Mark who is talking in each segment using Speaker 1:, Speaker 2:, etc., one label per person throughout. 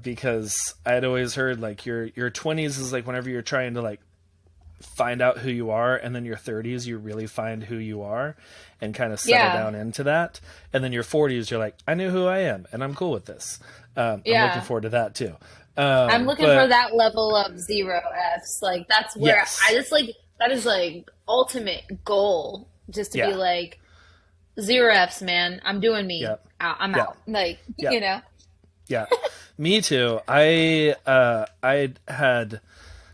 Speaker 1: because I'd always heard like your 20s is like whenever you're trying to like find out who you are, and then your 30s you really find who you are and kind of settle
Speaker 2: Yeah.
Speaker 1: down into that, and then your 40s you're like, I knew who I am and I'm cool with this. I'm looking
Speaker 2: Yeah.
Speaker 1: forward to that too.
Speaker 2: I'm looking for
Speaker 1: But
Speaker 2: that level of zero Fs. Like that's where I
Speaker 1: yes,
Speaker 2: just like that is like ultimate goal just to be
Speaker 1: yeah,
Speaker 2: like zero Fs, man. I'm doing
Speaker 1: yeah,
Speaker 2: me. I'm
Speaker 1: yeah,
Speaker 2: out. Like,
Speaker 1: yeah,
Speaker 2: you know.
Speaker 1: yeah. Me too. I had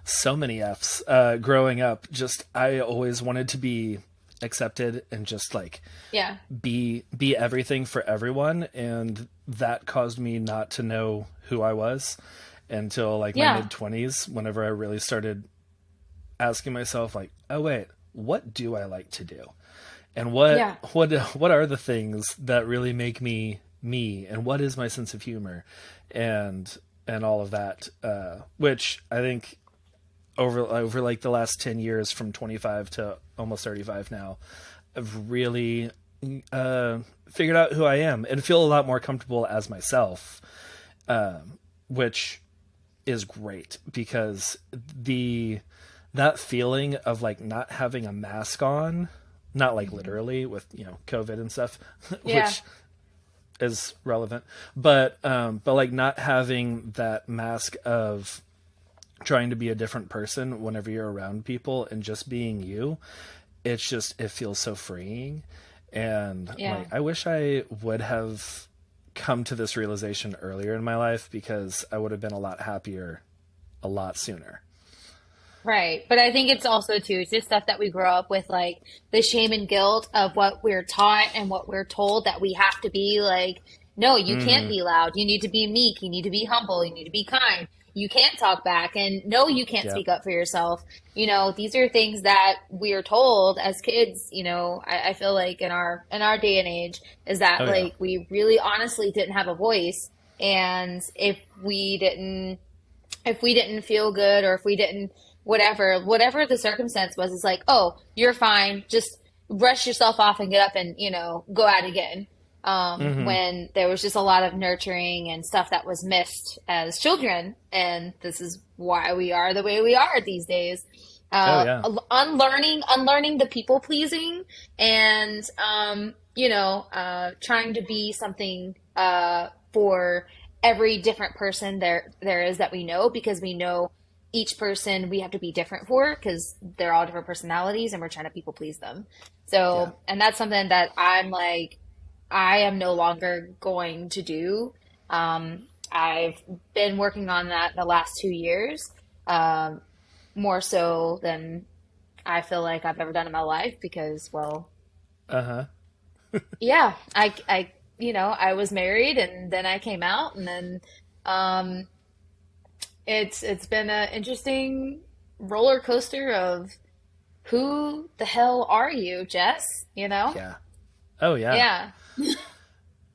Speaker 1: so many F's growing up. Just I always wanted to be accepted and just like
Speaker 2: Yeah.
Speaker 1: be everything for everyone, and that caused me not to know who I was until like my
Speaker 2: Yeah.
Speaker 1: mid 20s, whenever I really started asking myself like, oh wait, what do I like to do? And
Speaker 2: Yeah.
Speaker 1: what are the things that really make me me, and what is my sense of humor, and all of that, which I think over like the last 10 years, from 25 to almost 35 now, I've really figured out who I am and feel a lot more comfortable as myself, which is great because the that feeling of like not having a mask on, not like
Speaker 2: Mhm.
Speaker 1: literally with COVID and stuff,
Speaker 2: Yeah.
Speaker 1: which is relevant, but like not having that mask of trying to be a different person whenever you're around people and just being you, it feels so freeing. And
Speaker 2: Yeah.
Speaker 1: like I wish I would have come to this realization earlier in my life, because I would have been a lot happier a lot sooner.
Speaker 2: Right. But I think it's also too, it's just stuff that we grow up with, like the shame and guilt of what we're taught and what we're told that we have to be like, no, you can't
Speaker 1: Mm-hmm.
Speaker 2: be loud. You need to be meek. You need to be humble. You need to be kind. You can't talk back. And no, you can't
Speaker 1: Yep.
Speaker 2: speak up for yourself. These are things that we are told as kids, I feel like in our day and age is that
Speaker 1: Oh yeah.
Speaker 2: like we really honestly didn't have a voice. And if we didn't feel good, or if we didn't whatever the circumstance was, it's like, oh, you're fine, just brush yourself off and get up and go out again.
Speaker 1: Mm-hmm.
Speaker 2: When there was just a lot of nurturing and stuff that was missed as children, and this is why we are the way we are these days.
Speaker 1: Oh yeah.
Speaker 2: Unlearning the people pleasing, and trying to be something for every different person there is that we know, because we know each person we have to be different for, because they're all different personalities and we're trying to people please them.
Speaker 1: Yeah.
Speaker 2: So, and that's something that I'm like, I am no longer going to do. I've been working on that the last 2 years, um, more so than I feel like I've ever done in my life, because, well,
Speaker 1: Uh-huh.
Speaker 2: yeah, I was married and then I came out, and then um, it's been an interesting roller coaster of who the hell are you, Jess?
Speaker 1: Yeah. Oh yeah.
Speaker 2: Yeah,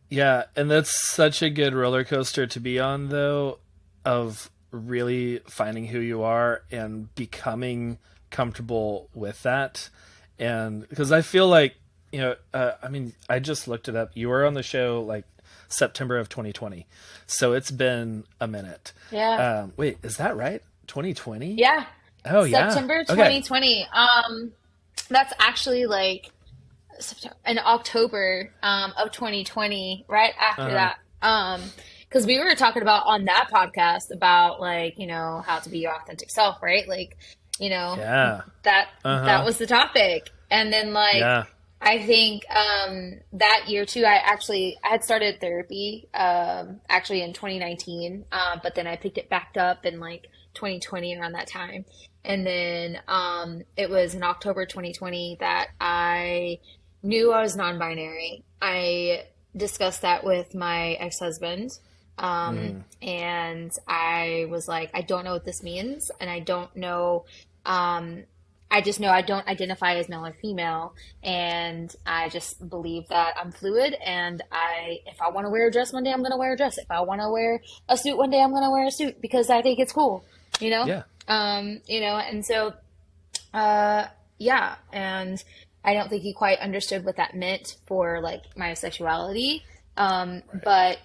Speaker 1: Yeah, and that's such a good roller coaster to be on, though, of really finding who you are and becoming comfortable with that. And because I feel like, I mean, I just looked it up. You were on the show like September of 2020. So it's been a minute.
Speaker 2: yeah,
Speaker 1: Wait, is that right? 2020?
Speaker 2: yeah.
Speaker 1: Oh, yeah.
Speaker 2: September
Speaker 1: Okay.
Speaker 2: 2020. That's actually like September in October of 2020, right after
Speaker 1: Uh-huh.
Speaker 2: that. Because we were talking about on that podcast about like, how to be your authentic self, right? Like, you know,
Speaker 1: Yeah.
Speaker 2: that
Speaker 1: Uh-huh.
Speaker 2: was the topic. And then like
Speaker 1: Yeah.
Speaker 2: I think that year too, I had started therapy actually in 2019, but then I picked it back up in like 2020 around that time. And then it was in October 2020 that I knew I was non-binary. I discussed that with my ex-husband.
Speaker 1: Mm.
Speaker 2: And I was like, I don't know what this means, and I don't know. Um, I just know I don't identify as male or female, and I just believe that I'm fluid. And if I want to wear a dress one day, I'm going to wear a dress. If I want to wear a suit one day, I'm going to wear a suit because I think it's cool, you know.
Speaker 1: Yeah.
Speaker 2: And so uh, yeah, and I don't think he quite understood what that meant for like my sexuality.
Speaker 1: Right.
Speaker 2: But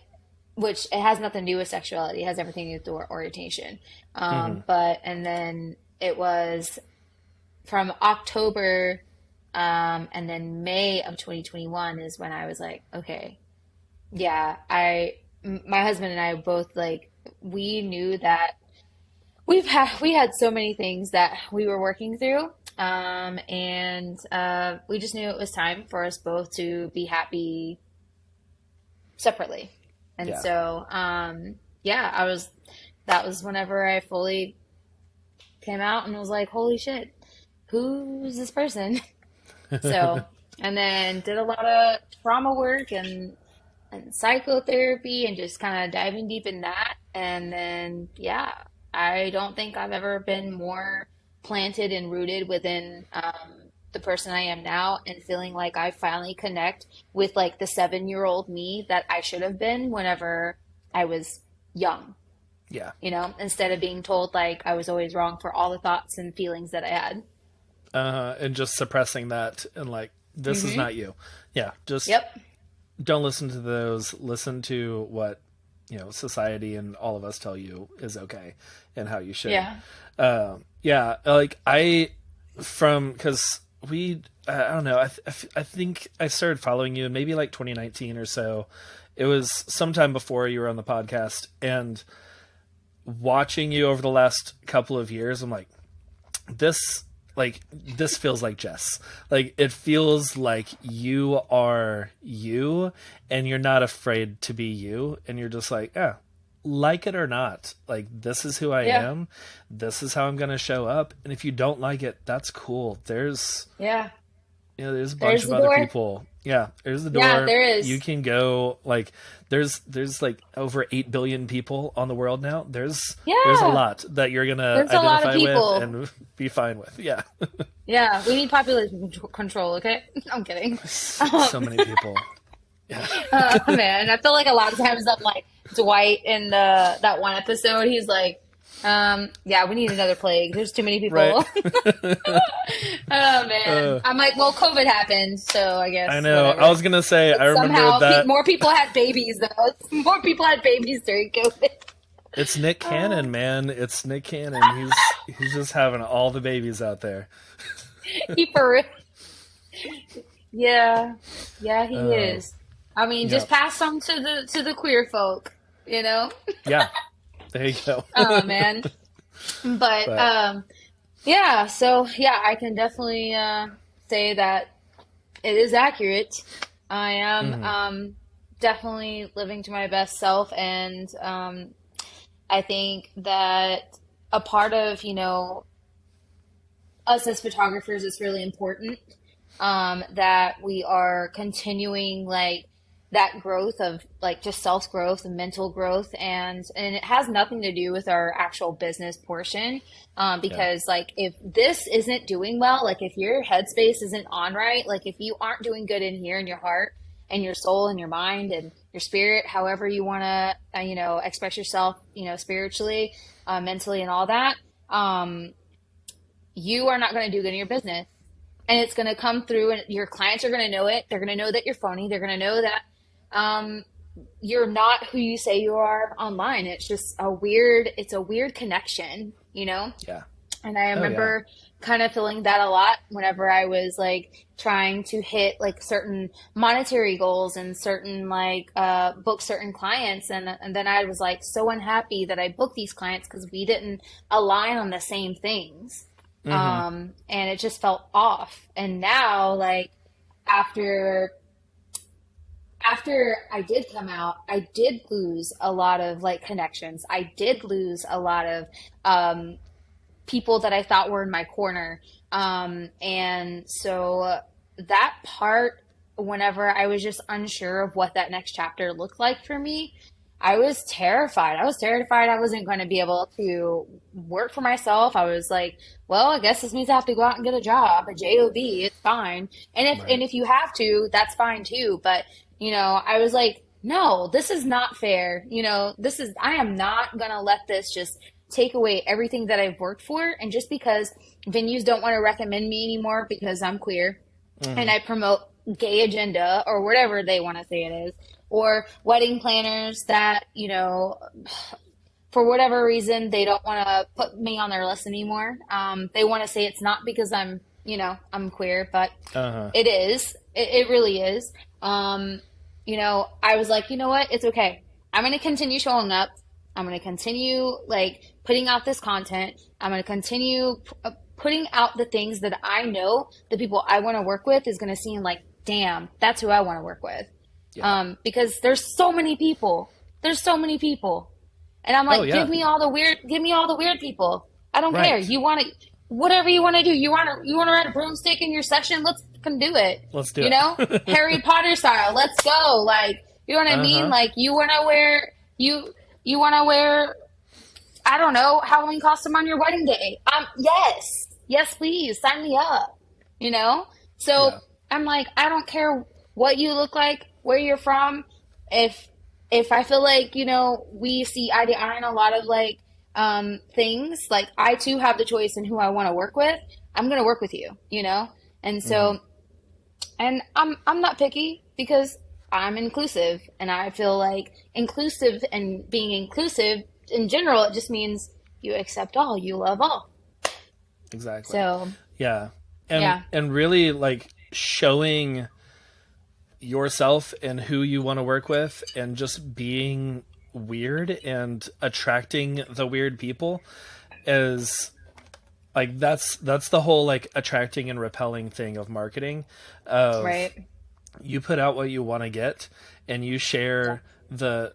Speaker 2: which it has nothing to do with sexuality. It has everything to do with orientation.
Speaker 1: Hmm.
Speaker 2: And then it was from October, and then May of 2021 is when I was like, okay, yeah, my husband and I both like, we knew that we had so many things that we were working through. And we just knew it was time for us both to be happy separately. And
Speaker 1: Yeah.
Speaker 2: so, yeah, that was whenever I fully came out and was like, holy shit, who's this person? So, and then did a lot of trauma work and psychotherapy and just kind of diving deep in that. And then, yeah, I don't think I've ever been more planted and rooted within the person I am now and feeling like I finally connect with like the 7-year-old me that I should have been whenever I was young,
Speaker 1: Yeah.
Speaker 2: instead of being told like I was always wrong for all the thoughts and feelings that I had.
Speaker 1: And just suppressing that and like, this is
Speaker 2: Hmm.
Speaker 1: not you. Yeah. Just
Speaker 2: Yep.
Speaker 1: don't listen to those. Listen to what, society and all of us tell you is okay and how you should.
Speaker 2: Yeah.
Speaker 1: Yeah. Like because I don't know. I think I started following you in maybe like 2019 or so. It was sometime before you were on the podcast, and watching you over the last couple of years, I'm like, this this feels like Jess. Like it feels like you are you and you're not afraid to be you and you're just like, yeah, like it or not. Like this is who I
Speaker 2: Yeah.
Speaker 1: am. This is how I'm going to show up. And if you don't like it, that's cool.
Speaker 2: Yeah.
Speaker 1: There's a bunch
Speaker 2: There's
Speaker 1: of
Speaker 2: the
Speaker 1: other
Speaker 2: door.
Speaker 1: people. Yeah, there's the
Speaker 2: Yeah,
Speaker 1: door.
Speaker 2: there
Speaker 1: You
Speaker 2: is.
Speaker 1: can go like there's like over 8 billion people on the world now. There's a
Speaker 2: Yeah.
Speaker 1: lot that you're going to
Speaker 2: There's a lot of
Speaker 1: identify with
Speaker 2: people.
Speaker 1: and be fine with. Yeah.
Speaker 2: Yeah, we need population control, okay? I'm kidding.
Speaker 1: So many people. Yeah.
Speaker 2: Man, I feel like a lot of times I'm like Dwight in the that one episode, he's like, yeah, we need another plague. There's too many
Speaker 1: Right.
Speaker 2: people. Oh man. I'm like, well, COVID happened, so I
Speaker 1: I
Speaker 2: guess
Speaker 1: know. I
Speaker 2: whatever.
Speaker 1: was gonna say I
Speaker 2: But
Speaker 1: remember
Speaker 2: somehow
Speaker 1: that
Speaker 2: more people had babies though. More people had babies during COVID.
Speaker 1: it's Nick
Speaker 2: Uh,
Speaker 1: Cannon, man. It's Nick Cannon. He's just having all the babies out there.
Speaker 2: he for real. Yeah. Yeah, he
Speaker 1: Uh,
Speaker 2: is. I mean,
Speaker 1: yeah.
Speaker 2: just pass them to the queer folk, you know?
Speaker 1: Yeah. There you go.
Speaker 2: Oh man. But
Speaker 1: But
Speaker 2: yeah, so yeah, I can definitely say that it is accurate. I am
Speaker 1: mhm,
Speaker 2: definitely living to my best self, and I think that a part of, us as photographers is really important, that we are continuing like that growth of like just self growth and mental growth, and it has nothing to do with our actual business portion,
Speaker 1: yeah.
Speaker 2: because like if this isn't doing well, like if your headspace isn't on right, like if you aren't doing good in here in your heart and your soul and your mind and your spirit, however you want to express yourself, spiritually, mentally, and all that, you are not going to do good in your business, and it's going to come through, and your clients are going to know it. They're going to know that you're phony. They're going to know that um, you're not who you say you are online. It's just it's a weird connection,
Speaker 1: Yeah.
Speaker 2: And I
Speaker 1: Oh yeah.
Speaker 2: remember kind of feeling that a lot whenever I was like trying to hit like certain monetary goals and certain like book certain clients, and then I was like so unhappy that I booked these clients because we didn't align on the same things.
Speaker 1: Hmm.
Speaker 2: And it just felt off. And now, like after I did come out, I did lose a lot of like connections. I did lose a lot of um, people that I thought were in my corner. And so that part, whenever I was just unsure of what that next chapter looked like for me, I was terrified. I was terrified I wasn't going to be able to work for myself. I was like, well, I guess this means I have to go out and get a job, a job. It's fine.
Speaker 1: Right.
Speaker 2: And if you have to, that's fine too. But, I was like, no, this is not fair. I am not going to let this just take away everything that I've worked for. And just because venues don't want to recommend me anymore because I'm queer and
Speaker 1: Hmm.
Speaker 2: I promote gay agenda or whatever they want to say it is, or wedding planners that, for whatever reason, they don't want to put me on their list anymore. They want to say it's not because I'm queer, but
Speaker 1: Uh-huh.
Speaker 2: it is. It really is. I was like, you know what? It's okay. I'm going to continue showing up. I'm going to continue like putting out this content. I'm going to continue putting out the things that I know the people I want to work with is going to seem like, damn, that's who I want to work with.
Speaker 1: Yeah.
Speaker 2: Because there's so many people. There's so many people. And I'm
Speaker 1: Oh
Speaker 2: like,
Speaker 1: yeah.
Speaker 2: give me all the weird people. I don't care.
Speaker 1: Right.
Speaker 2: You want to, whatever you want to do. You want to ride a broomstick in your session? Let's can do it.
Speaker 1: Let's do it.
Speaker 2: Harry Potter style. Let's go. Like, you know what I mean?
Speaker 1: Uh-huh.
Speaker 2: Like, you want to wear, I don't know, Halloween costume on your wedding day. Yes, yes, please sign me up. You know. So
Speaker 1: Yeah.
Speaker 2: I'm like, I don't care what you look like, where you're from. If I feel like, we see eye to eye on a lot of like things, like I too have the choice in who I want to work with, I'm going to work with you. And
Speaker 1: Hmm.
Speaker 2: so, and I'm not picky because I'm inclusive, and I feel like inclusive and being inclusive in general, it just means you accept all, you love all.
Speaker 1: Exactly.
Speaker 2: So,
Speaker 1: Yeah. And
Speaker 2: yeah.
Speaker 1: and really like showing yourself and who you want to work with and just being weird and attracting the weird people is like that's the whole like attracting and repelling thing of marketing of
Speaker 2: Right.
Speaker 1: you put out what you want to get and you share the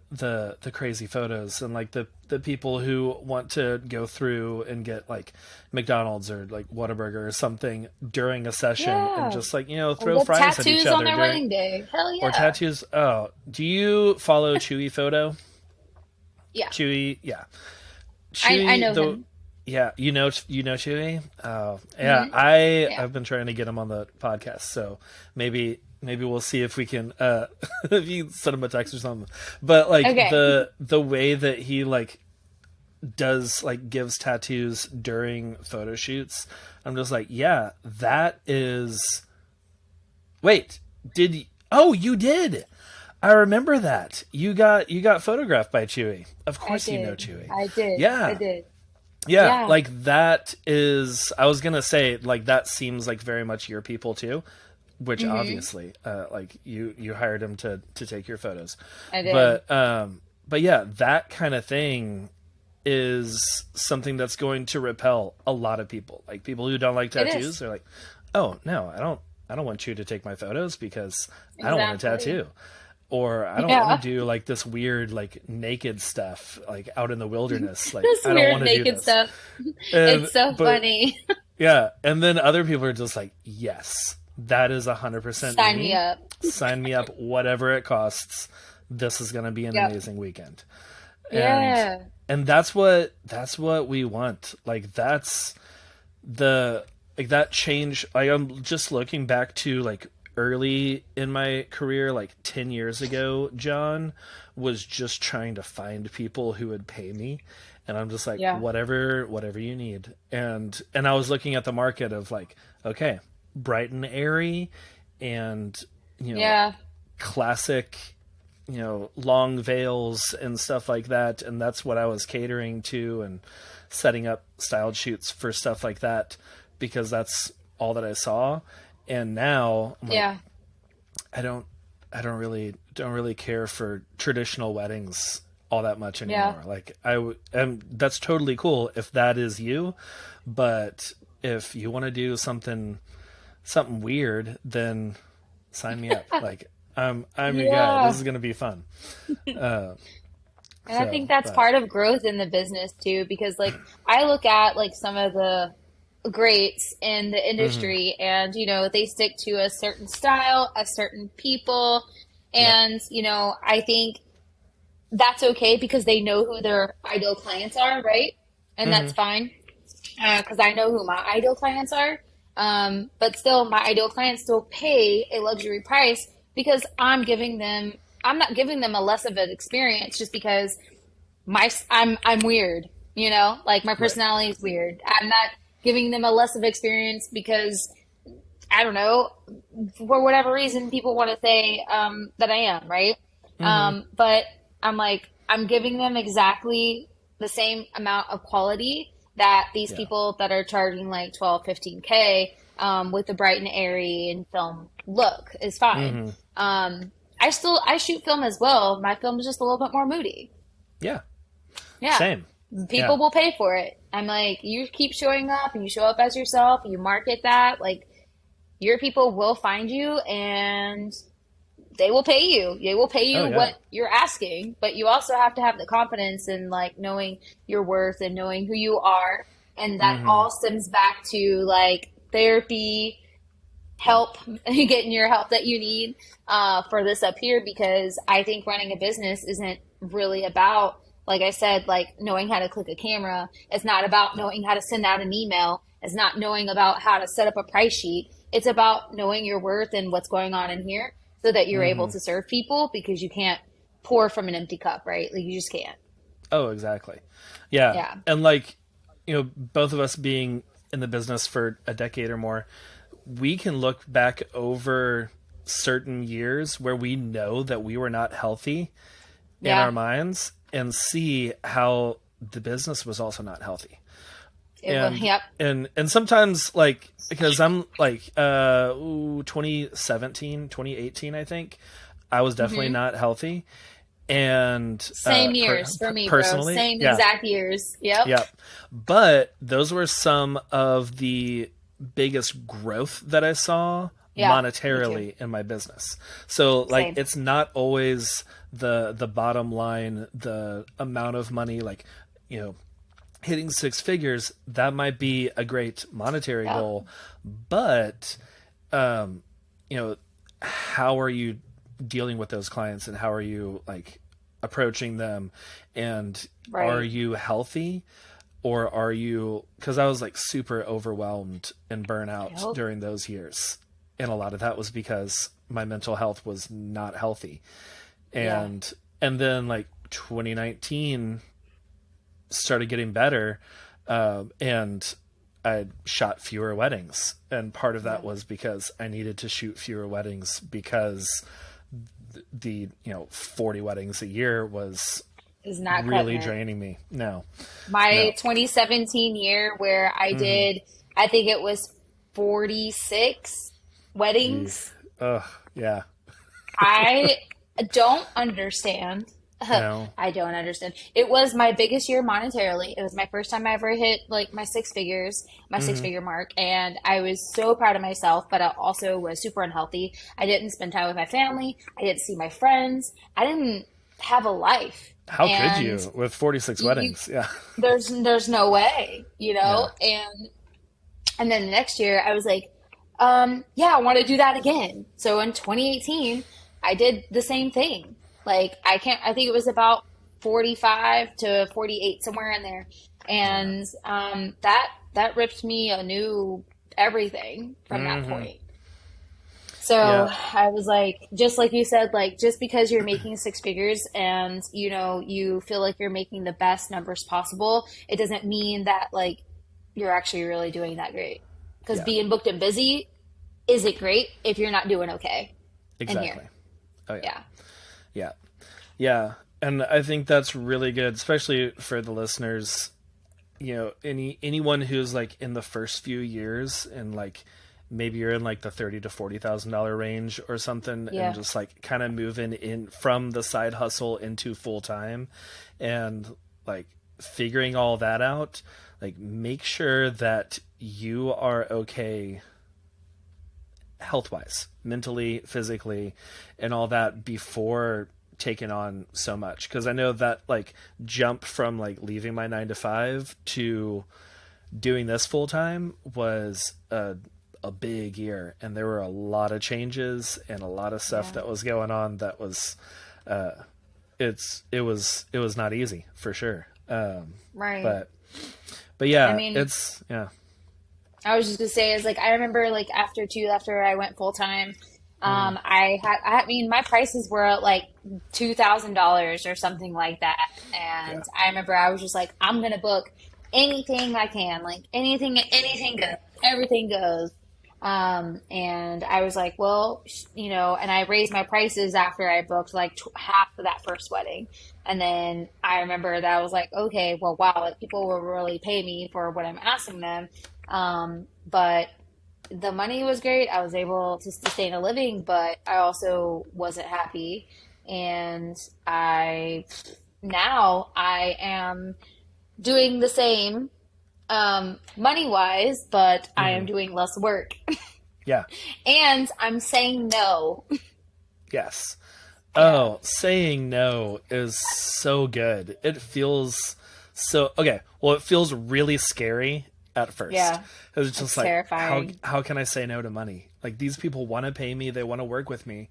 Speaker 1: crazy photos and like the people who want to go through and get like McDonald's or like Whataburger or something during a session and
Speaker 2: Yeah.
Speaker 1: just like
Speaker 2: Or
Speaker 1: throw
Speaker 2: get
Speaker 1: fries at each
Speaker 2: tattoos on
Speaker 1: other
Speaker 2: their
Speaker 1: during
Speaker 2: wedding day. Hell
Speaker 1: or
Speaker 2: yeah.
Speaker 1: tattoos. Oh, do you follow Chewy Photo?
Speaker 2: Yeah.
Speaker 1: Chewy, yeah.
Speaker 2: I
Speaker 1: Chewy
Speaker 2: know
Speaker 1: the
Speaker 2: him.
Speaker 1: yeah, you know Chewy. Oh, yeah.
Speaker 2: Hmm. Yeah.
Speaker 1: I've been trying to get him on the podcast, so maybe we'll see if we can if you send him a text or something. But like
Speaker 2: Okay.
Speaker 1: the way that he like does like gives tattoos during photo shoots, I'm just like, yeah, that is. Wait, did you... Oh, you did. I remember that. You got photographed by Chewy. Of
Speaker 2: I
Speaker 1: course you know
Speaker 2: did.
Speaker 1: Chewy.
Speaker 2: I did. I
Speaker 1: Yeah.
Speaker 2: did.
Speaker 1: Yeah,
Speaker 2: Yeah.
Speaker 1: like that is I was going to say like that seems like very much your people too, which
Speaker 2: Hmm.
Speaker 1: obviously like you hired him to take your photos.
Speaker 2: I did.
Speaker 1: But yeah, that kind of thing is something that's going to repel a lot of people. Like people who don't like
Speaker 2: It is.
Speaker 1: tattoos, they're like, "Oh, no, I don't want you to take my photos because I don't want a
Speaker 2: Exactly.
Speaker 1: tattoo." Or I don't want to
Speaker 2: Yeah.
Speaker 1: do like this weird like naked stuff like out in the wilderness. Like
Speaker 2: This
Speaker 1: I don't
Speaker 2: weird
Speaker 1: want to do
Speaker 2: naked
Speaker 1: this.
Speaker 2: stuff.
Speaker 1: And
Speaker 2: It's so
Speaker 1: but
Speaker 2: funny.
Speaker 1: yeah, and then other people are just like, "Yes, that is 100%
Speaker 2: Sign me
Speaker 1: me.
Speaker 2: up.
Speaker 1: Sign me up whatever it costs. This is going to be an
Speaker 2: Yep.
Speaker 1: amazing weekend." And
Speaker 2: Yeah.
Speaker 1: that's what we want. Like that's the like that change. Like I'm just looking back to like early in my career, like 10 years ago, John was just trying to find people who would pay me, and I'm just like,
Speaker 2: Yeah.
Speaker 1: whatever you need. And I was looking at the market of like, okay, bright and airy and you know
Speaker 2: Yeah.
Speaker 1: classic, long veils and stuff like that. And that's what I was catering to and setting up styled shoots for stuff like that because that's all that I saw. And now I'm like,
Speaker 2: Yeah.
Speaker 1: I don't, I don't really care for traditional weddings all that much
Speaker 2: Yeah.
Speaker 1: anymore. Like and that's totally cool if that is you, but if you want to do something weird, then sign me up. Like I'm your guy. This
Speaker 2: Yeah.
Speaker 1: is gonna be fun. Uh,
Speaker 2: And I think
Speaker 1: so,
Speaker 2: that's
Speaker 1: but
Speaker 2: part of growth in the business too, because like I look at like some of the greats in the
Speaker 1: hmm
Speaker 2: industry, and they stick to a certain style, a certain people,
Speaker 1: yep.
Speaker 2: and I think that's okay because they know who their ideal clients are, right? And
Speaker 1: hmm
Speaker 2: that's fine because I know who my ideal clients are. But still, my ideal clients still pay a luxury price because I'm not giving them a less of an experience just because I'm weird, like my
Speaker 1: Right.
Speaker 2: personality is weird. I'm not giving them a less of experience because I don't know, for whatever reason, people want to say that I am, right?
Speaker 1: Mm-hmm.
Speaker 2: But I'm like, I'm giving them exactly the same amount of quality that these
Speaker 1: Yeah.
Speaker 2: people that are charging like 12, 15K with the bright and airy and film look is fine.
Speaker 1: Mm-hmm.
Speaker 2: I shoot film as well. My film is just a little bit more moody.
Speaker 1: Yeah.
Speaker 2: Yeah.
Speaker 1: Same.
Speaker 2: People
Speaker 1: Yeah.
Speaker 2: will pay for it. I'm like, you keep showing up and you show up as yourself, you market that, like your people will find you and they will pay you. They will pay
Speaker 1: Oh
Speaker 2: you
Speaker 1: yeah.
Speaker 2: what you're asking, but you also have to have the confidence in like knowing your worth and knowing who you are. And that
Speaker 1: Mm-hmm.
Speaker 2: all stems back to like therapy,
Speaker 1: Yep.
Speaker 2: help, getting your help that you need for this up here because I think running a business isn't really about, like I said, like knowing how to click a camera. It's not about
Speaker 1: No.
Speaker 2: knowing how to send out an email. It's not knowing about how to set up a price sheet. It's about knowing your worth and what's going on in here so that you're able
Speaker 1: Mm-hmm.
Speaker 2: to serve people because you can't pour from an empty cup, right? Like you just can't.
Speaker 1: Oh, exactly. Yeah.
Speaker 2: Yeah.
Speaker 1: And like, both of us being in the business for a decade or more, we can look back over certain years where we know that we were not healthy in our
Speaker 2: Yeah.
Speaker 1: minds and see how the business was also not healthy.
Speaker 2: It was,
Speaker 1: And
Speaker 2: yep.
Speaker 1: and sometimes like because I'm like 2017, 2018, I think I was definitely
Speaker 2: Hmm.
Speaker 1: not healthy and
Speaker 2: Same years for me, bro.
Speaker 1: personally,
Speaker 2: Same
Speaker 1: yeah.
Speaker 2: exact years. Yep.
Speaker 1: Yeah. But those were some of the biggest growth that I saw
Speaker 2: Yeah. Me too.
Speaker 1: monetarily in my business. So like
Speaker 2: Same.
Speaker 1: it's not always the bottom line, the amount of money like, you know, hitting six figures, that might be a great monetary
Speaker 2: Yep.
Speaker 1: goal, but um, you know, how are you dealing with those clients and how are you like approaching them and are
Speaker 2: Right.
Speaker 1: you healthy or are you because I was like super overwhelmed and burnout
Speaker 2: Yep.
Speaker 1: during those years and a lot of that was because my mental health was not healthy
Speaker 2: Yeah.
Speaker 1: and then like 2019 started getting better, and I shot fewer weddings, and part of that
Speaker 2: Yeah.
Speaker 1: was because I needed to shoot fewer weddings because the 40 weddings a year was
Speaker 2: Is not cutting
Speaker 1: really
Speaker 2: it.
Speaker 1: draining me. No,
Speaker 2: My
Speaker 1: no.
Speaker 2: 2017 year where I
Speaker 1: Mm-hmm.
Speaker 2: did, I think it was 46 weddings.
Speaker 1: Ugh, yeah,
Speaker 2: I don't understand.
Speaker 1: no.
Speaker 2: I don't understand. It was my biggest year monetarily. It was my first time I ever hit like my six figures, my six
Speaker 1: Mm-hmm.
Speaker 2: figure mark, and I was so proud of myself, but I also was super unhealthy. I didn't spend time with my family. I didn't see my friends. I didn't have a life.
Speaker 1: How could
Speaker 2: And
Speaker 1: you with 46
Speaker 2: you
Speaker 1: weddings? Yeah,
Speaker 2: there's no way, you
Speaker 1: yeah.
Speaker 2: know? And then the next year I was like, yeah, I want to do that again. So in 2018, I did the same thing. Like I think it was about 45 to 48, somewhere in there.
Speaker 1: Yeah.
Speaker 2: And that ripped me a new everything from that
Speaker 1: Mm-hmm.
Speaker 2: point. So
Speaker 1: Yeah,
Speaker 2: I was like, just like you said, like just because you're making six figures and you feel like you're making the best numbers possible, it doesn't mean that like you're actually really doing that great. Because
Speaker 1: yeah,
Speaker 2: being booked and busy isn't great if you're not doing okay in here.
Speaker 1: exactly. Oh yeah,
Speaker 2: Yeah.
Speaker 1: yeah. Yeah, and I think that's really good, especially for the listeners. Anyone who's like in the first few years, and like maybe you're in like the $30,000 to $40,000 range or something, and
Speaker 2: Yeah.
Speaker 1: just like kind of moving in from the side hustle into full time, and like figuring all that out. Like, make sure that you are okay health wise, mentally, physically, and all that before taking on so much. Because I know that like jump from like leaving my 9 to 5 to doing this full time was a big year, and there were a lot of changes and a lot of stuff
Speaker 2: Yeah.
Speaker 1: that was going on that was uh, it was not easy for sure.
Speaker 2: Right.
Speaker 1: But but
Speaker 2: I
Speaker 1: yeah,
Speaker 2: mean,
Speaker 1: it's yeah.
Speaker 2: I was just gonna say is like I remember like after I went full time,
Speaker 1: Mm-hmm.
Speaker 2: I mean my prices were at like $2,000 or something like that,
Speaker 1: Yeah.
Speaker 2: and I remember I was just like I'm gonna book anything I can, like anything goes, everything goes. And I was like, well, and I raised my prices after I booked like half of that first wedding. And then I remember that I was like, okay, well, wow, like people will really pay me for what I'm asking them. But the money was great. I was able to sustain a living, but I also wasn't happy. And I now I am doing the same money wise, but I am
Speaker 1: Hmm.
Speaker 2: doing less work.
Speaker 1: Yeah.
Speaker 2: And I'm saying no.
Speaker 1: Yes.
Speaker 2: Yeah.
Speaker 1: Oh, saying no is so good. It feels so okay. Well, it feels really scary at first.
Speaker 2: Yeah.
Speaker 1: It's just
Speaker 2: It's
Speaker 1: like
Speaker 2: terrifying.
Speaker 1: how can I say no to money? Like these people want to pay me, they want to work with me.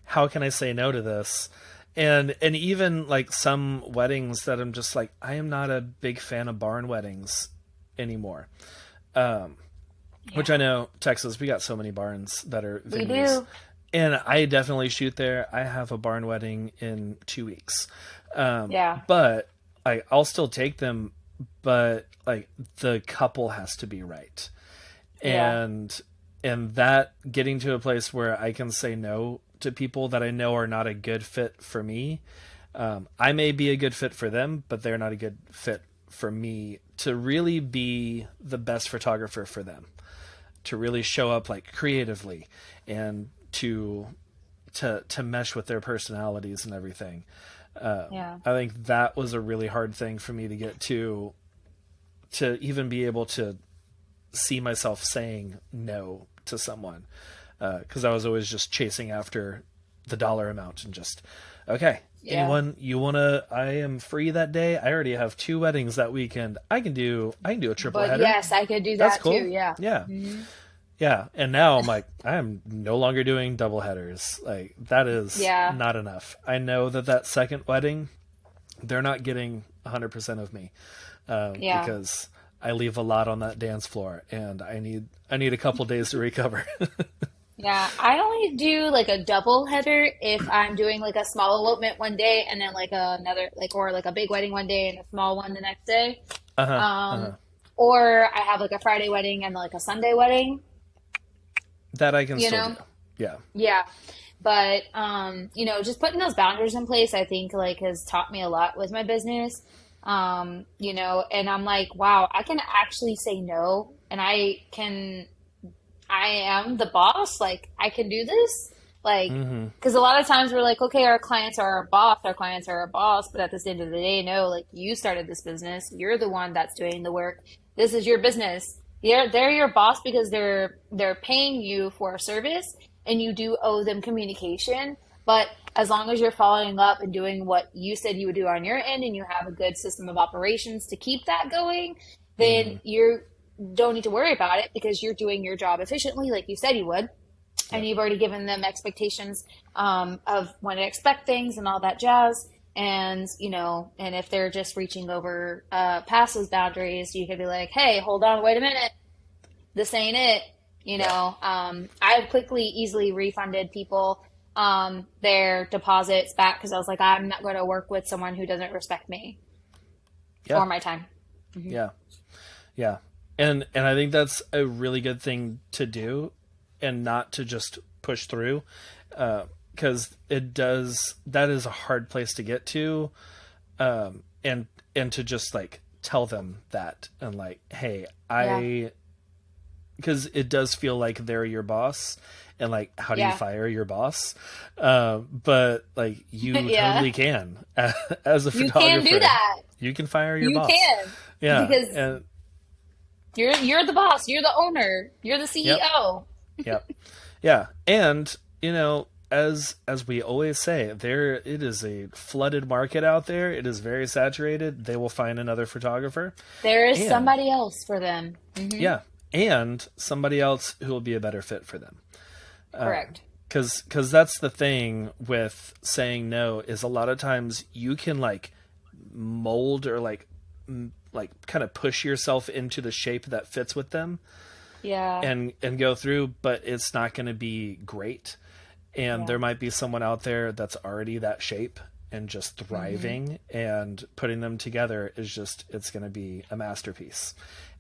Speaker 1: How can I say no to this? And even like some weddings that I'm just like I am not a big fan of barn weddings anymore. Um, which I
Speaker 2: Yeah.
Speaker 1: know Texas, we got so many barns that are
Speaker 2: We
Speaker 1: venues,
Speaker 2: do.
Speaker 1: and I definitely shoot there. I have a barn wedding in 2 weeks,
Speaker 2: Yeah.
Speaker 1: but I'll still take them. But like the couple has to be right,
Speaker 2: Yeah.
Speaker 1: and that getting to a place where I can say no to people that I know are not a good fit for me. I may be a good fit for them, but they're not a good fit for me to really be the best photographer for them, to really show up like creatively and to mesh with their personalities and everything.
Speaker 2: Yeah.
Speaker 1: I think that was a really hard thing for me to get to even be able to see myself saying no to someone, because I was always just chasing after the dollar amount and just okay.
Speaker 2: Yeah.
Speaker 1: Anyone you wanna? I am free that day. I already have two weddings that weekend. I can do a triple
Speaker 2: But
Speaker 1: header.
Speaker 2: yes, I could do
Speaker 1: That's
Speaker 2: that too.
Speaker 1: cool.
Speaker 2: Yeah.
Speaker 1: Yeah.
Speaker 2: Hmm.
Speaker 1: Yeah, and now I'm like, I am no longer doing double headers. Like that is
Speaker 2: Yeah.
Speaker 1: not enough. I know that that second wedding, they're not getting 100% of me,
Speaker 2: Yeah.
Speaker 1: because I leave a lot on that dance floor, and I need a couple days to recover.
Speaker 2: Yeah. I only do like a double header if I'm doing like a small elopement one day and then like another like or like a big wedding one day and a small one the next day.
Speaker 1: Uh huh. Uh
Speaker 2: Um,
Speaker 1: huh.
Speaker 2: or I have like a Friday wedding and like a Sunday wedding,
Speaker 1: That I can
Speaker 2: you
Speaker 1: still do.
Speaker 2: know?
Speaker 1: Yeah.
Speaker 2: Yeah. But just putting those boundaries in place, I think like has taught me a lot with my business. And I'm like, wow, I can actually say no and I am the boss, like I can do this. Like
Speaker 1: Mm-hmm.
Speaker 2: because a lot of times we're like, okay, our clients are our boss, our clients are our boss, but at the end of the day, no, like you started this business, you're the one that's doing the work. This is your business. They're your boss because they're paying you for a service and you do owe them communication. But as long as you're following up and doing what you said you would do on your end and you have a good system of operations to keep that going, then
Speaker 1: Mm-hmm.
Speaker 2: you don't need to worry about it because you're doing your job efficiently like you said you would, and
Speaker 1: Yep.
Speaker 2: you've already given them expectations of when to expect things and all that jazz. And if they're just reaching over past those boundaries, you could be like, hey, hold on, wait a minute, this ain't it.
Speaker 1: Yeah.
Speaker 2: I've quickly, easily refunded people their deposits back because I was like, I'm not going to work with someone who doesn't respect me
Speaker 1: Yeah.
Speaker 2: or my time. Hmm.
Speaker 1: Yeah. Yeah. And I think that's a really good thing to do, and not to just push through, because it does that is a hard place to get to, and to just like tell them that and like hey
Speaker 2: Yeah,
Speaker 1: I because it does feel like they're your boss, and like how do you
Speaker 2: yeah,
Speaker 1: fire your boss, but like you
Speaker 2: yeah.
Speaker 1: totally can as a
Speaker 2: You can do
Speaker 1: photographer,
Speaker 2: that.
Speaker 1: you can fire your
Speaker 2: You
Speaker 1: boss.
Speaker 2: can
Speaker 1: Yeah.
Speaker 2: because
Speaker 1: And
Speaker 2: you're the boss. You're the owner. You're the
Speaker 1: yep.
Speaker 2: CEO.
Speaker 1: Yep. Yeah, and as we always say, there it is a flooded market out there. It is very saturated. They will find another photographer,
Speaker 2: There is
Speaker 1: and
Speaker 2: somebody else for them. Hmm.
Speaker 1: yeah, and somebody else who will be a better fit for them.
Speaker 2: Correct.
Speaker 1: Because that's the thing with saying no, is a lot of times you can like mold or like kind of push yourself into the shape that fits with them,
Speaker 2: Yeah.
Speaker 1: and go through, but it's not going to be great. And
Speaker 2: Yeah.
Speaker 1: there might be someone out there that's already that shape and just
Speaker 2: Hmm.
Speaker 1: thriving, and putting them together is just it's going to be a masterpiece.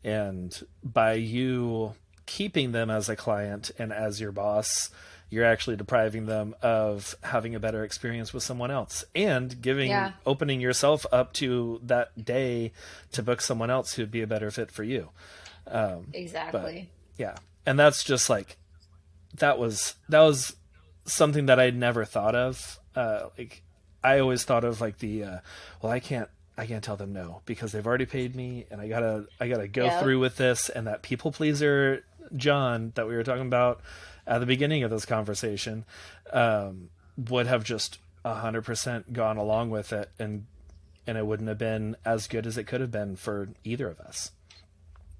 Speaker 1: And by you keeping them as a client and as your boss, you're actually depriving them of having a better experience with someone else and
Speaker 2: Yeah,
Speaker 1: opening yourself up to that day to book someone else who'd be a better fit for you. But
Speaker 2: exactly.
Speaker 1: yeah, and that's just like, that was something that I'd never thought of. Like, I always thought of like well, I can't tell them no because they've already paid me, and I gotta go
Speaker 2: Yep.
Speaker 1: through with this. And that people pleaser John that we were talking about at the beginning of this conversation would have just 100% gone along with it, and it wouldn't have been as good as it could have been for either of us.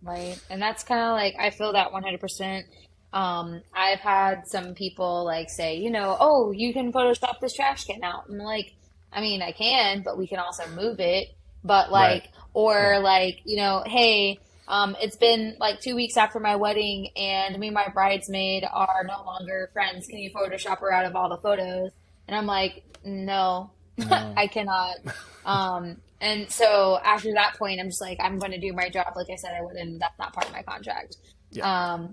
Speaker 2: Right. And that's kind of like, I feel that 100%. I've had some people like say, oh, you can Photoshop this trash can out. I'm like, I mean, I can, but we can also move it. But
Speaker 1: Right.
Speaker 2: like,
Speaker 1: Yeah.
Speaker 2: or like, hey, it's been like 2 weeks after my wedding and me and my bridesmaid are no longer friends. Can you Photoshop her out of all the photos? And I'm like, no,
Speaker 1: No.
Speaker 2: I cannot. And so after that point, I'm just like, I'm going to do my job like I said I would, and that's not part of my contract.
Speaker 1: Yeah.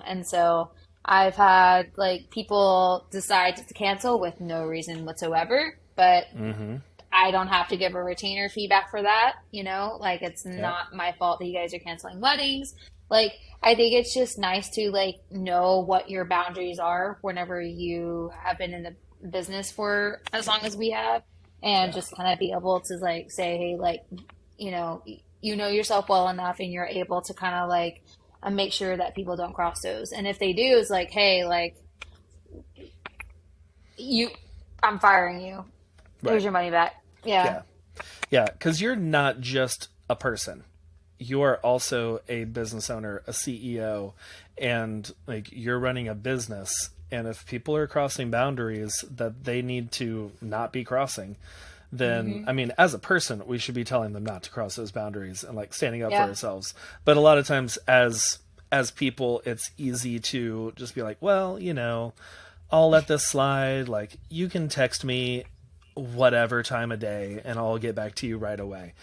Speaker 2: And so I've had like people decide to cancel with no reason whatsoever, but
Speaker 1: Mm-hmm.
Speaker 2: I don't have to give a retainer feedback for that, like it's
Speaker 1: Yeah.
Speaker 2: not my fault that you guys are canceling weddings. Like, I think it's just nice to like know what your boundaries are whenever you have been in the business for as long as we have, and
Speaker 1: Yeah.
Speaker 2: just kind of be able to like say, hey, like, you know yourself well enough and you're able to kind of like make sure that people don't cross those. And if they do, it's like, hey, like you, I'm firing you. Here's
Speaker 1: Right.
Speaker 2: your money back. Yeah.
Speaker 1: Yeah. Yeah. Because you're not just a person. You are also a business owner, a CEO, and like, you're running a business. And if people are crossing boundaries that they need to not be crossing, then,
Speaker 2: Hmm.
Speaker 1: I mean, as a person, we should be telling them not to cross those boundaries and like standing up for
Speaker 2: Yeah.
Speaker 1: ourselves. But a lot of times, as people, it's easy to just be like, well, I'll let this slide. Like, you can text me whatever time of day and I'll get back to you right away.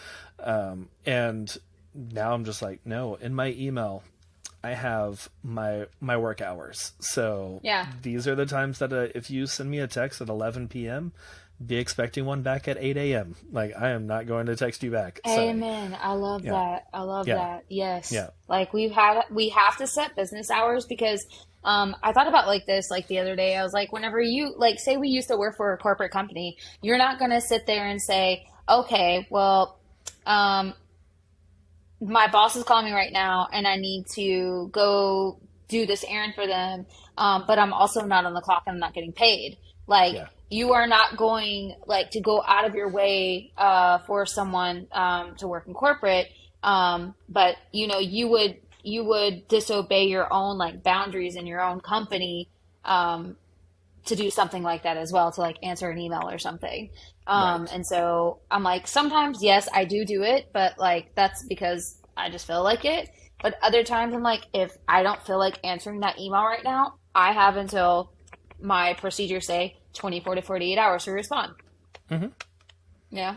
Speaker 1: And now I'm just like, no, in my email, I have my work hours. So
Speaker 2: Yeah.
Speaker 1: these are the times that if you send me a text at 11 p.m., be expecting one back at 8 a.m. Like, I am not going to text you back. Sorry.
Speaker 2: Amen. I love
Speaker 1: Yeah.
Speaker 2: that. I love
Speaker 1: Yeah.
Speaker 2: that. Yes.
Speaker 1: Yeah.
Speaker 2: Like we have to set business hours because I thought about like this like the other day. I was like, whenever you like say we used to work for a corporate company, you're not gonna sit there and say, okay, well, um, my boss is calling me right now and I need to go do this errand for them. But I'm also not on the clock and I'm not getting paid. Like,
Speaker 1: Yeah.
Speaker 2: you are not going like to go out of your way for someone to work in corporate. But you would disobey your own like boundaries in your own company to do something like that as well, to like answer an email or something.
Speaker 1: Right.
Speaker 2: And so I'm like, sometimes, yes, I do it, but like that's because I just feel like it. But other times, I'm like, if I don't feel like answering that email right now, I have until my procedures say 24 to 48 hours to respond.
Speaker 1: Hmm.
Speaker 2: Yeah.
Speaker 1: Yeah.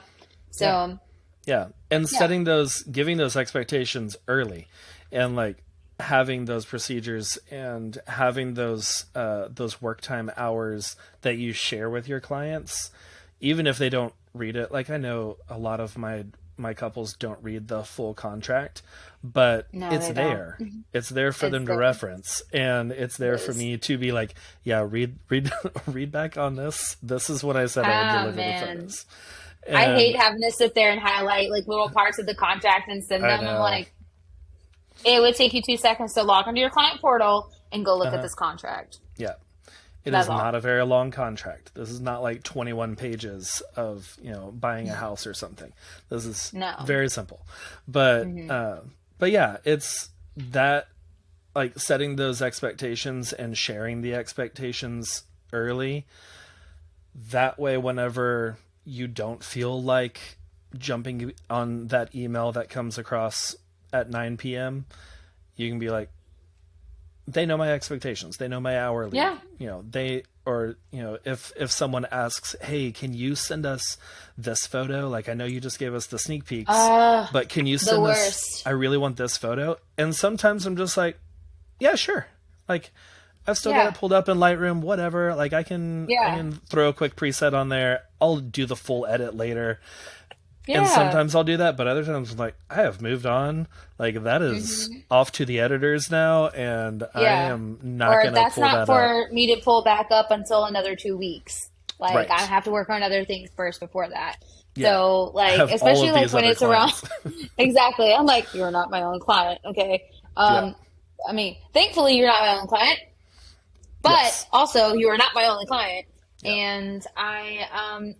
Speaker 2: So,
Speaker 1: Yeah. And
Speaker 2: yeah.
Speaker 1: giving those expectations early, and like having those procedures and having those work time hours that you share with your clients, even if they don't read it. Like, I know a lot of my couples don't read the full contract, but
Speaker 2: No,
Speaker 1: it's
Speaker 2: they don't.
Speaker 1: there. It's there for
Speaker 2: It's
Speaker 1: them to
Speaker 2: there.
Speaker 1: reference, and it's
Speaker 2: It
Speaker 1: there for
Speaker 2: is.
Speaker 1: me to be like, yeah, read read back on this. This is what I said I would
Speaker 2: Ah,
Speaker 1: deliver the
Speaker 2: man.
Speaker 1: photos.
Speaker 2: I hate
Speaker 1: And
Speaker 2: having to sit there and highlight like little parts of the contract and send
Speaker 1: I
Speaker 2: them. I'm
Speaker 1: know.
Speaker 2: like, it would take you 2 seconds to log into your client portal and go look at
Speaker 1: Uh-huh.
Speaker 2: this contract.
Speaker 1: Yeah. It is
Speaker 2: That's
Speaker 1: not
Speaker 2: all.
Speaker 1: a very long contract. This is not like 21 pages of, buying a house or something. This is
Speaker 2: No.
Speaker 1: very simple. But
Speaker 2: Hmm.
Speaker 1: but yeah, it's that, like, setting those expectations and sharing the expectations early. That way, whenever you don't feel like jumping on that email that comes across at 9 p.m., you can be like, they know my expectations. They know my hourly.
Speaker 2: Yeah.
Speaker 1: They, or if someone asks, "Hey, can you send us this photo? Like, I know you just gave us the sneak peeks,
Speaker 2: Uh,
Speaker 1: but can you
Speaker 2: the
Speaker 1: send this?
Speaker 2: worst.
Speaker 1: I really want this photo." And sometimes I'm just like, Yeah, sure. Like, I've still got
Speaker 2: Yeah.
Speaker 1: it pulled up in Lightroom, whatever. Like, I
Speaker 2: Yeah.
Speaker 1: can throw a quick preset on there. I'll do the full edit later. And
Speaker 2: Yeah.
Speaker 1: sometimes I'll do that, but other times I'm like, I have moved on. Like, that is
Speaker 2: Hmm.
Speaker 1: off to the editors now, and I
Speaker 2: Yeah.
Speaker 1: am not
Speaker 2: Or
Speaker 1: going to
Speaker 2: that's
Speaker 1: pull
Speaker 2: not
Speaker 1: that up.
Speaker 2: for me to pull back up until another 2 weeks. Like I
Speaker 1: Right.
Speaker 2: have to work on other things first before that.
Speaker 1: Yeah.
Speaker 2: So
Speaker 1: I
Speaker 2: like
Speaker 1: have all
Speaker 2: especially
Speaker 1: of
Speaker 2: like
Speaker 1: these
Speaker 2: when
Speaker 1: other
Speaker 2: it's around
Speaker 1: clients.
Speaker 2: exactly. I'm like, you're not my own client, okay?
Speaker 1: Yeah.
Speaker 2: Um I mean, thankfully you're not my own client, but
Speaker 1: Yes.
Speaker 2: also you are not my only client.
Speaker 1: Yeah.
Speaker 2: And I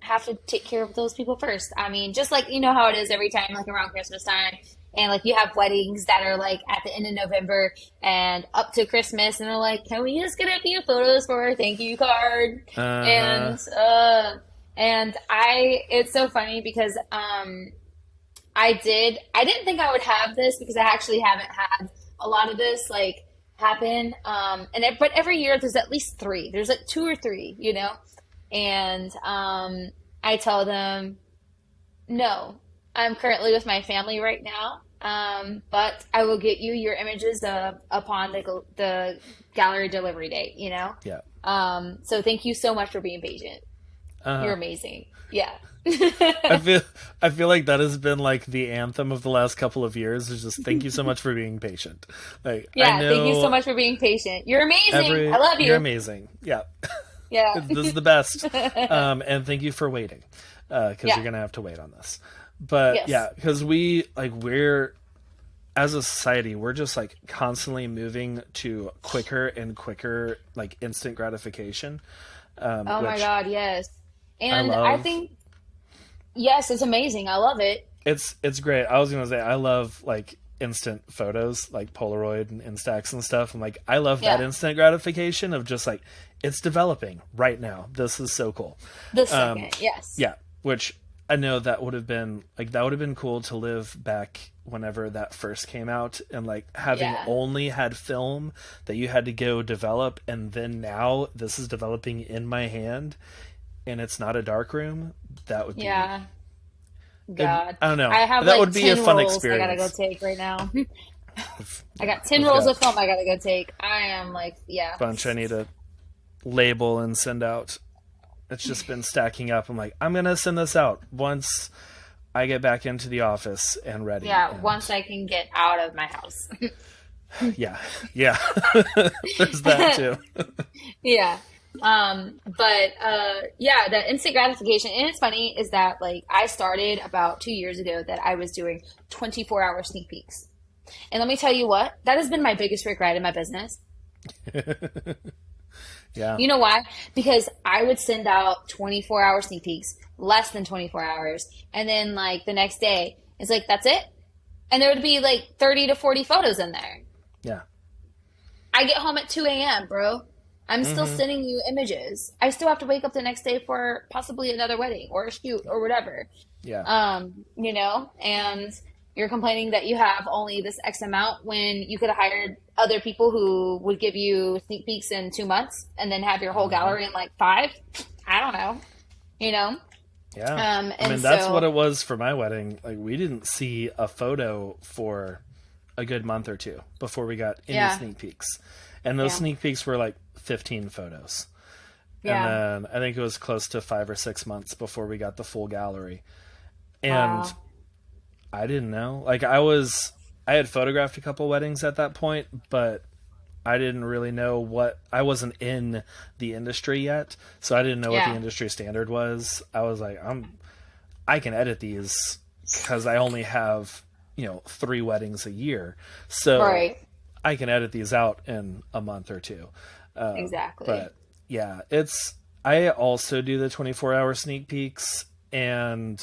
Speaker 2: have to take care of those people first. I mean, just like you know how it is every time, like around Christmas time, and like you have weddings that are like at the end of November and up to Christmas, and they're like, "Can we just get a few photos for our thank you card?"
Speaker 1: Uh huh.
Speaker 2: And it's so funny because I didn't think I would have this because I actually haven't had a lot of this like happen. But every year there's at least three. There's like two or three, you know? And I tell them, no, I'm currently with my family right now. But I will get you your images upon the gallery delivery date, you know?
Speaker 1: Yeah.
Speaker 2: So thank you so much for being patient.
Speaker 1: Uh
Speaker 2: You're
Speaker 1: huh.
Speaker 2: amazing. Yeah.
Speaker 1: I feel I feel like that has been like the anthem of the last couple of years. Is just thank you so much for being patient. Like, I
Speaker 2: Yeah, thank you so
Speaker 1: know
Speaker 2: much for being patient. You're amazing. I love
Speaker 1: you're
Speaker 2: you.
Speaker 1: amazing. Yeah.
Speaker 2: Yeah.
Speaker 1: This is the best. And thank you for waiting, because
Speaker 2: Yeah.
Speaker 1: you're gonna have to wait on this. But
Speaker 2: Yes.
Speaker 1: yeah, because we're as a society, we're just like constantly moving to quicker and quicker, like instant gratification,
Speaker 2: Oh my
Speaker 1: which
Speaker 2: God, yes.
Speaker 1: I
Speaker 2: And I
Speaker 1: love.
Speaker 2: think, yes, it's amazing. I love it.
Speaker 1: It's great. I was gonna say I love like instant photos, like Polaroid and Instax and stuff. I'm like, I love that
Speaker 2: Yeah.
Speaker 1: instant gratification of just like it's developing right now. This is so cool.
Speaker 2: The
Speaker 1: Um,
Speaker 2: second, yes.
Speaker 1: yeah, which I know that would have been like that would have been cool to live back whenever that first came out, and like having
Speaker 2: Yeah.
Speaker 1: only had film that you had to go develop, and then now this is developing in my hand and it's not a dark room. That would be,
Speaker 2: Yeah. God.
Speaker 1: I don't know,
Speaker 2: I have
Speaker 1: that
Speaker 2: like
Speaker 1: would be a
Speaker 2: 10
Speaker 1: fun
Speaker 2: rolls I gotta go
Speaker 1: experience.
Speaker 2: take right now. I
Speaker 1: Yeah,
Speaker 2: got 10
Speaker 1: I've
Speaker 2: rolls
Speaker 1: got
Speaker 2: of film I gotta go take. I am like,
Speaker 1: a
Speaker 2: yeah.
Speaker 1: bunch I need to label and send out. It's just been stacking up. I'm like, I'm gonna send this out once I get back into the office and ready.
Speaker 2: Yeah,
Speaker 1: And
Speaker 2: once I can get out of my house.
Speaker 1: yeah, yeah, there's that too.
Speaker 2: Yeah. Yeah, the instant gratification. And it's funny is that like I started about 2 years ago that I was doing 24-hour sneak peeks. And let me tell you what, that has been my biggest regret in my business.
Speaker 1: Yeah.
Speaker 2: You know why? Because I would send out 24-hour sneak peeks, less than 24 hours, and then like the next day, it's like that's it. And there would be like 30 to 40 photos in there.
Speaker 1: Yeah.
Speaker 2: I get home at 2 a.m., bro. I'm still
Speaker 1: Hmm.
Speaker 2: sending you images. I still have to wake up the next day for possibly another wedding or a shoot or whatever.
Speaker 1: Yeah.
Speaker 2: And you're complaining that you have only this X amount when you could have hired other people who would give you sneak peeks in 2 months and then have your whole
Speaker 1: Hmm.
Speaker 2: gallery in like five. I don't know, you know?
Speaker 1: Yeah. I
Speaker 2: And
Speaker 1: mean, that's what
Speaker 2: so,
Speaker 1: it was for my wedding. Like, we didn't see a photo for a good month or two before we got any
Speaker 2: yeah,
Speaker 1: sneak peeks. And those
Speaker 2: yeah,
Speaker 1: sneak peeks were like 15 photos. And
Speaker 2: yeah.
Speaker 1: then I think it was close to 5 or 6 months before we got the full gallery. And
Speaker 2: Wow.
Speaker 1: I didn't know. Like, I had photographed a couple weddings at that point, but I didn't really know I wasn't in the industry yet, so I didn't know what the
Speaker 2: Yeah,
Speaker 1: industry standard was. I was like, I can edit these because I only have, 3 weddings a year, so
Speaker 2: right.
Speaker 1: I can edit these out in a month or two.
Speaker 2: Exactly.
Speaker 1: But yeah, I also do the 24-hour sneak peeks, and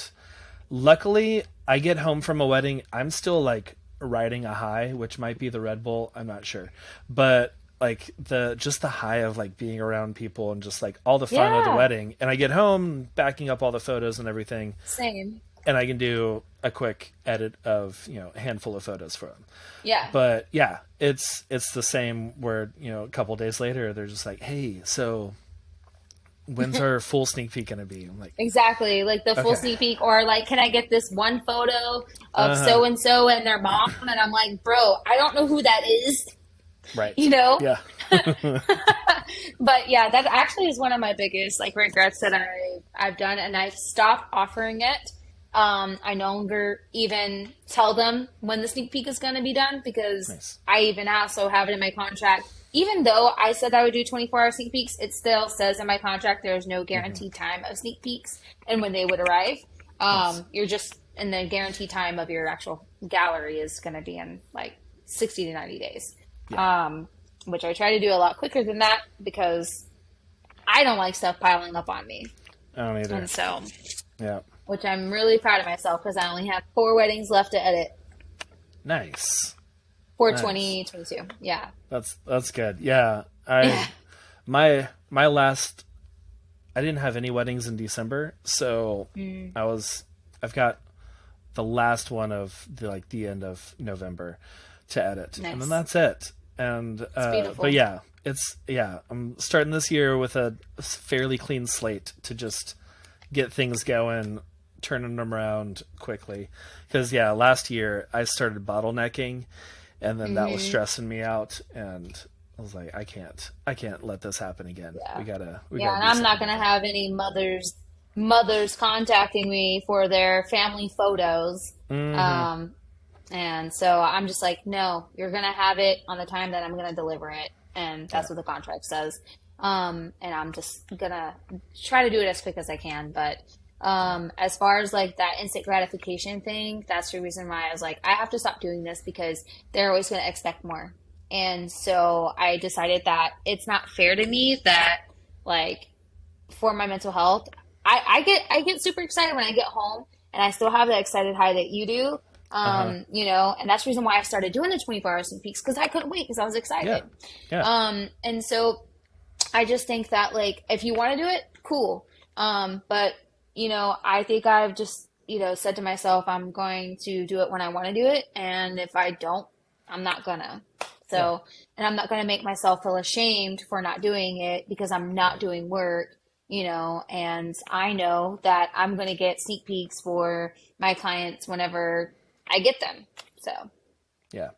Speaker 1: luckily I get home from a wedding. I'm still like riding a high, which might be the Red Bull. I'm not sure, but like the high of like being around people and just like all the fun of the
Speaker 2: Yeah,
Speaker 1: wedding. And I get home, backing up all the photos and everything,
Speaker 2: same.
Speaker 1: and I can do a quick edit of a handful of photos for them.
Speaker 2: Yeah.
Speaker 1: But yeah, it's the same where a couple days later they're just like, hey, so when's our full sneak peek gonna be? I'm like,
Speaker 2: Exactly, like the full
Speaker 1: okay,
Speaker 2: sneak peek, or like, can I get this one photo of
Speaker 1: uh huh,
Speaker 2: so and so and their mom? And I'm like, bro, I don't know who that is.
Speaker 1: Right.
Speaker 2: you know?
Speaker 1: Yeah.
Speaker 2: But yeah, that actually is one of my biggest like regrets that I've done, and I've stopped offering it. I no longer even tell them when the sneak peek is going to be done because
Speaker 1: Nice.
Speaker 2: I even also have it in my contract. Even though I said I would do 24-hour sneak peeks, it still says in my contract there is no
Speaker 1: Hmm.
Speaker 2: guaranteed time of sneak peeks and when they would arrive.
Speaker 1: Nice.
Speaker 2: You're just, and the guaranteed time of your actual gallery is going to be in like 60 to 90 days.
Speaker 1: Yeah.
Speaker 2: Um, which I try to do a lot quicker than that because I don't like stuff piling up on me.
Speaker 1: I don't
Speaker 2: And
Speaker 1: either.
Speaker 2: so,
Speaker 1: Yeah.
Speaker 2: which I'm really proud of myself because I only have 4 weddings left to edit
Speaker 1: Nice.
Speaker 2: for
Speaker 1: Nice.
Speaker 2: 2022. Yeah.
Speaker 1: That's good. Yeah. I
Speaker 2: Yeah.
Speaker 1: my last I didn't have any weddings in December, so
Speaker 2: Mm,
Speaker 1: I've got the last one of the end of November to edit, and then
Speaker 2: nice.
Speaker 1: that's it. And
Speaker 2: It's
Speaker 1: but
Speaker 2: beautiful.
Speaker 1: yeah, I'm starting this year with a fairly clean slate to just get things going, turning them around quickly. Because yeah, last year I started bottlenecking, and then that was
Speaker 2: Hmm.
Speaker 1: stressing me out, and I was like, I can't let this happen again.
Speaker 2: Yeah.
Speaker 1: We
Speaker 2: Yeah.
Speaker 1: gotta
Speaker 2: And
Speaker 1: do
Speaker 2: I'm
Speaker 1: something
Speaker 2: not going to
Speaker 1: different.
Speaker 2: have any mothers contacting me for their family photos.
Speaker 1: Mm-hmm.
Speaker 2: Um, And so I'm just like, no, you're gonna have it on the time that I'm gonna deliver it, and
Speaker 1: Yeah.
Speaker 2: that's what the contract says. And I'm just gonna try to do it as quick as I can. But
Speaker 1: Yeah.
Speaker 2: as far as like that instant gratification thing, that's the reason why I was like, I have to stop doing this because they're always gonna expect more. And so I decided that it's not fair to me that like for my mental health. I get super excited when I get home and I still have that excited high that you do.
Speaker 1: Uh huh.
Speaker 2: And that's the reason why I started doing the 24-hour sneak peeks because I couldn't wait because I was
Speaker 1: Yeah.
Speaker 2: excited.
Speaker 1: Yeah.
Speaker 2: And so I just think that like if you want to do it, cool. But I think I've just, said to myself, I'm going to do it when I want to do it, and if I don't, I'm not gonna.
Speaker 1: Yeah.
Speaker 2: So, and I'm not gonna make myself feel ashamed for not doing it because I'm not doing work, and I know that I'm gonna get sneak peeks for my clients whenever I get them. So,
Speaker 1: Yeah.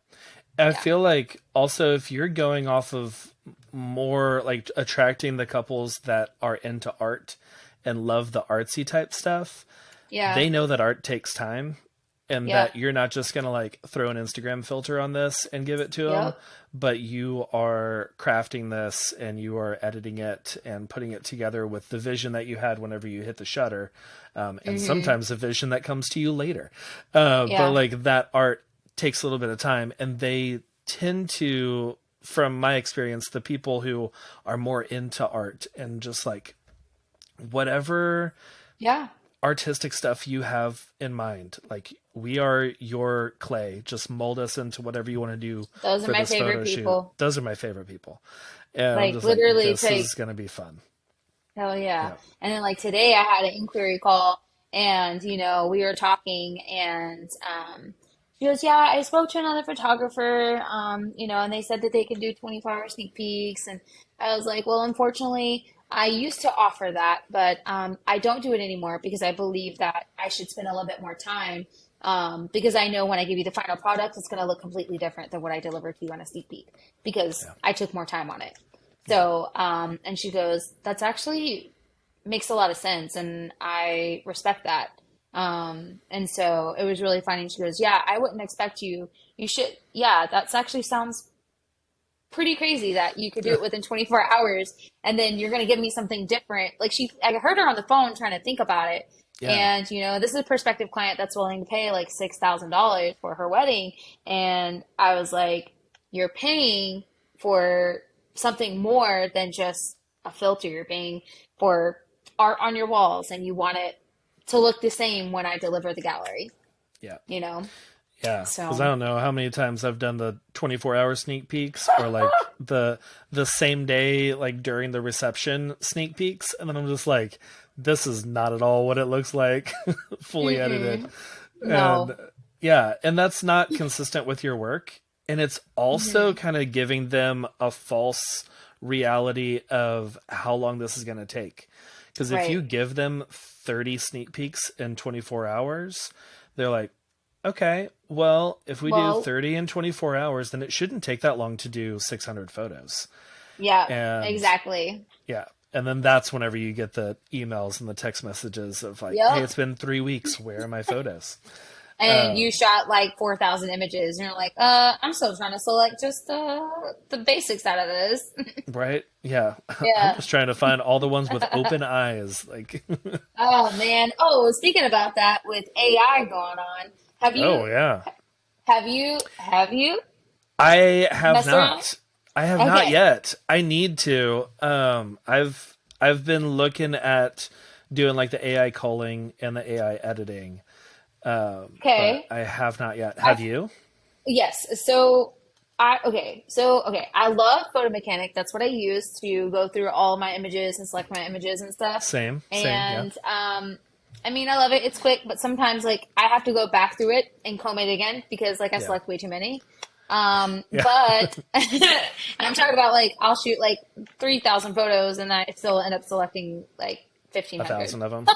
Speaker 1: I
Speaker 2: yeah.
Speaker 1: feel like also if you're going off of more like attracting the couples that are into art and love the artsy type stuff,
Speaker 2: Yeah.
Speaker 1: they know that art takes time and
Speaker 2: Yeah.
Speaker 1: that you're not just going to like throw an Instagram filter on this and give it to them,
Speaker 2: Yep.
Speaker 1: but you are crafting this and you are editing it and putting it together with the vision that you had whenever you hit the shutter. And
Speaker 2: Mm-hmm.
Speaker 1: sometimes a vision that comes to you later. But
Speaker 2: Yeah.
Speaker 1: like that art takes a little bit of time, and they tend to, from my experience, the people who are more into art and just like whatever
Speaker 2: Yeah.
Speaker 1: artistic stuff you have in mind. Like, we are your clay. Just mold us into whatever you want to do
Speaker 2: Those are
Speaker 1: for
Speaker 2: my
Speaker 1: this
Speaker 2: favorite
Speaker 1: photo shoot.
Speaker 2: people.
Speaker 1: Those are my favorite people. And I'm
Speaker 2: Like
Speaker 1: just like,
Speaker 2: literally
Speaker 1: this
Speaker 2: take
Speaker 1: is going to be fun.
Speaker 2: hell yeah.
Speaker 1: Yeah.
Speaker 2: And then like today I had an inquiry call and we were talking and she goes, "Yeah, I spoke to another photographer, and they said that they could do 24-hour sneak peeks." And I was like, "Well, unfortunately, I used to offer that, but I don't do it anymore because I believe that I should spend a little bit more time because I know when I give you the final product, it's going to look completely different than what I delivered to you on a sneak peek because
Speaker 1: Yeah.
Speaker 2: I took more time on it."
Speaker 1: Yeah.
Speaker 2: So, and she goes, "That's actually makes a lot of sense, and I respect that." And so it was really funny. She goes, "Yeah, I wouldn't expect you. You should, yeah, that's actually sounds pretty crazy that you could do it within 24 hours, and then you're going to give me something different." Like I heard her on the phone trying to think about it.
Speaker 1: Yeah.
Speaker 2: And, this is a prospective client that's willing to pay like $6,000 for her wedding. And I was like, you're paying for something more than just a filter. You're paying for art on your walls and you want it to look the same when I deliver the gallery,
Speaker 1: Yeah.
Speaker 2: you know?
Speaker 1: Yeah, because I
Speaker 2: So,
Speaker 1: don't know how many times I've done the 24-hour sneak peeks or like the same day, like during the reception sneak peeks, and then I'm just like, this is not at all what it looks like fully edited.
Speaker 2: mm-mm,
Speaker 1: And
Speaker 2: no.
Speaker 1: yeah, and that's not consistent with your work, and it's also
Speaker 2: Hmm.
Speaker 1: kind of giving them a false reality of how long this is going to take. Because if
Speaker 2: Right.
Speaker 1: you give them 30 sneak peeks in 24 hours, they're like, Okay. Well, if we do
Speaker 2: Well,
Speaker 1: 30 and 24 hours, then it shouldn't take that long to do 600 photos.
Speaker 2: yeah,
Speaker 1: And
Speaker 2: exactly.
Speaker 1: yeah. And then that's whenever you get the emails and the text messages of like, hey,
Speaker 2: Yep.
Speaker 1: it's been 3 weeks. Where are my photos?
Speaker 2: And you shot like 4,000 images, and you're like, I'm still trying to select just the basics out of this.
Speaker 1: Right? Yeah. I'm
Speaker 2: Yeah.
Speaker 1: just trying to find all the ones with open eyes. Like,
Speaker 2: Oh man. Oh, speaking about that with AI going on, have
Speaker 1: oh,
Speaker 2: you
Speaker 1: yeah.
Speaker 2: have you
Speaker 1: I have
Speaker 2: messed around?
Speaker 1: not. I have not
Speaker 2: Okay.
Speaker 1: yet. I need to. I've been looking at doing like the AI culling and the AI editing, but
Speaker 2: Okay.
Speaker 1: I have not yet.
Speaker 2: I
Speaker 1: Have you?
Speaker 2: Yes. So okay. I love Photo Mechanic. That's what I use to go through all my images and select my images and stuff.
Speaker 1: Same, same. Yeah,
Speaker 2: And I mean, I love it. It's quick, but sometimes like I have to go back through it and comb it again because like I
Speaker 1: yeah,
Speaker 2: select way too many.
Speaker 1: yeah.
Speaker 2: But and I'm talking about like I'll shoot like 3,000 photos and I still end up selecting like
Speaker 1: A
Speaker 2: 1,500.
Speaker 1: thousand of them.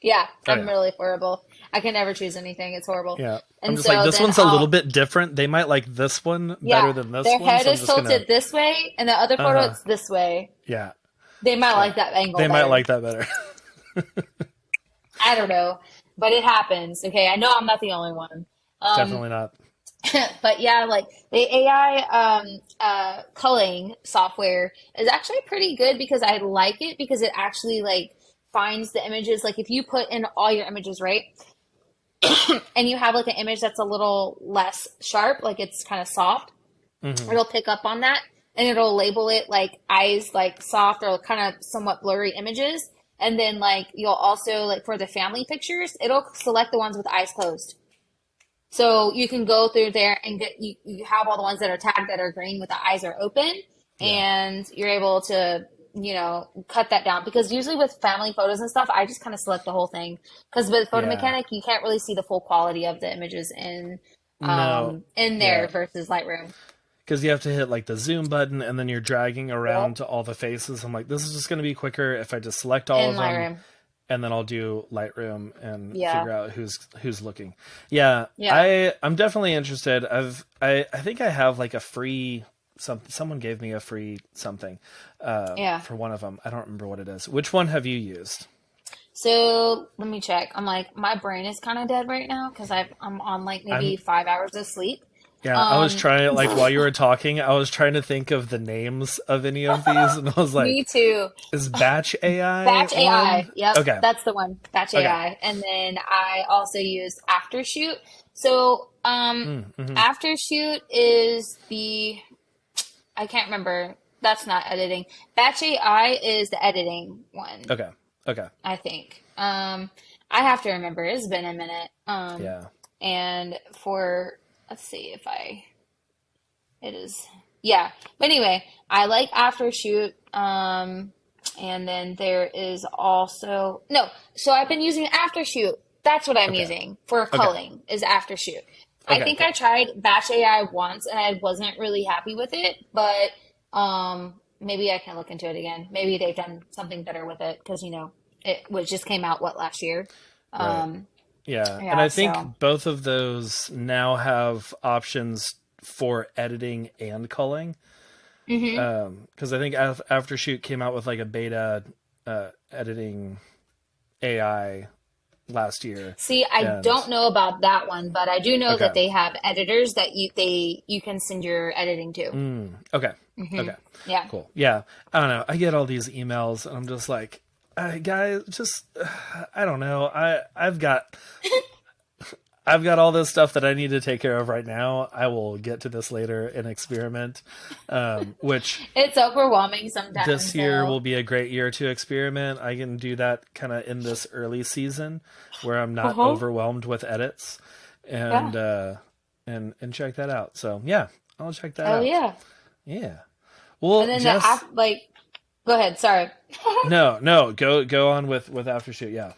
Speaker 2: Yeah,
Speaker 1: Oh
Speaker 2: I'm
Speaker 1: yeah,
Speaker 2: really horrible. I can never choose anything. It's horrible.
Speaker 1: yeah. I'm
Speaker 2: And
Speaker 1: just like
Speaker 2: so
Speaker 1: this
Speaker 2: then
Speaker 1: one's a little
Speaker 2: I'll
Speaker 1: bit different. They might like this one
Speaker 2: yeah,
Speaker 1: better than this
Speaker 2: their
Speaker 1: one,
Speaker 2: head
Speaker 1: so I'm
Speaker 2: is
Speaker 1: just gonna.
Speaker 2: tilted this way, and the other
Speaker 1: Uh
Speaker 2: photo
Speaker 1: huh.
Speaker 2: it's this way.
Speaker 1: Yeah,
Speaker 2: They might
Speaker 1: yeah.
Speaker 2: like that angle
Speaker 1: They might
Speaker 2: better.
Speaker 1: like that better.
Speaker 2: I don't know, but it happens. Okay, I know I'm not the only one. Um,
Speaker 1: Definitely not.
Speaker 2: but yeah, like the AI culling software is actually pretty good because I like it because it actually like finds the images. Like if you put in all your images, right, and you have like an image that's a little less sharp, like it's kind of soft,
Speaker 1: Hmm.
Speaker 2: it'll pick up on that and it'll label it like eyes like soft or kind of somewhat blurry images. And then like you'll also like for the family pictures, it'll select the ones with eyes closed. So you can go through there and you have all the ones that are tagged that are green with the eyes are open
Speaker 1: Yeah,
Speaker 2: and you're able to, cut that down because usually with family photos and stuff, I just kind of select the whole thing because with Photo
Speaker 1: yeah.
Speaker 2: Mechanic, you can't really see the full quality of the images
Speaker 1: No,
Speaker 2: in there
Speaker 1: yeah.
Speaker 2: versus Lightroom.
Speaker 1: Because you have to hit like the zoom button and then you're dragging
Speaker 2: Yep.
Speaker 1: around to all the faces. I'm like, this is just going to be quicker if I just select all
Speaker 2: In
Speaker 1: of them
Speaker 2: Lightroom.
Speaker 1: and then I'll do Lightroom and
Speaker 2: Yeah.
Speaker 1: figure out who's looking. Yeah,
Speaker 2: Yeah.
Speaker 1: I'm definitely interested. I think I have like a free someone gave me a free something
Speaker 2: Yeah.
Speaker 1: for one of them. I don't remember what it is. Which one have you used?
Speaker 2: So let me check. I'm like, my brain is kind of dead right now because I'm on like maybe
Speaker 1: I'm
Speaker 2: 5 hours of sleep.
Speaker 1: Yeah, I was
Speaker 2: Um,
Speaker 1: trying like while you were talking, I was trying to think of the names of any of these and I was
Speaker 2: me
Speaker 1: like,
Speaker 2: too.
Speaker 1: is Batch AI
Speaker 2: Batch AI.
Speaker 1: one?
Speaker 2: Yep,
Speaker 1: Okay.
Speaker 2: that's the one. Batch
Speaker 1: Okay.
Speaker 2: AI. And then I also use Aftershoot. So,
Speaker 1: Mm-hmm.
Speaker 2: Aftershoot is I can't remember. That's not editing. Batch AI is the editing one,
Speaker 1: Okay. Okay.
Speaker 2: I think. I have to remember. It's been a minute.
Speaker 1: Yeah.
Speaker 2: And for let's see if it is yeah. But anyway, I like Aftershoot. And then there is also no. So I've been using Aftershoot. That's what I'm
Speaker 1: Okay.
Speaker 2: using for
Speaker 1: Okay.
Speaker 2: culling is Aftershoot. I
Speaker 1: Okay.
Speaker 2: think I
Speaker 1: Cool.
Speaker 2: tried Batch AI once and I wasn't really happy with it, but maybe I can look into it again. Maybe they've done something better with it because it was just came out what last year.
Speaker 1: Right.
Speaker 2: Um,
Speaker 1: Yeah. And
Speaker 2: yeah,
Speaker 1: I
Speaker 2: so.
Speaker 1: think both of those now have options for editing and culling.
Speaker 2: Hmm.
Speaker 1: Because I think Aftershoot came out with like a beta editing AI last year.
Speaker 2: See, I
Speaker 1: And
Speaker 2: don't know about that one, but I do know
Speaker 1: okay.
Speaker 2: that they have editors that you can send your editing to.
Speaker 1: Okay.
Speaker 2: Hmm.
Speaker 1: Okay.
Speaker 2: Yeah.
Speaker 1: Cool. Yeah. I don't know. I get all these emails and I'm just like, guys, just I don't know. I've got all this stuff that I need to take care of right now. I will get to this later and experiment. Which
Speaker 2: It's overwhelming
Speaker 1: this
Speaker 2: sometimes,
Speaker 1: year will
Speaker 2: though.
Speaker 1: be a great year to experiment. I can do that kind of in this early season where I'm not
Speaker 2: Uh-huh.
Speaker 1: overwhelmed with edits
Speaker 2: Yeah.
Speaker 1: and and check that out. So yeah, I'll check that
Speaker 2: Hell
Speaker 1: out.
Speaker 2: yeah.
Speaker 1: Yeah.
Speaker 2: And
Speaker 1: Well,
Speaker 2: then
Speaker 1: Jess,
Speaker 2: go ahead, sorry.
Speaker 1: no, go on with Aftershoot. Yeah.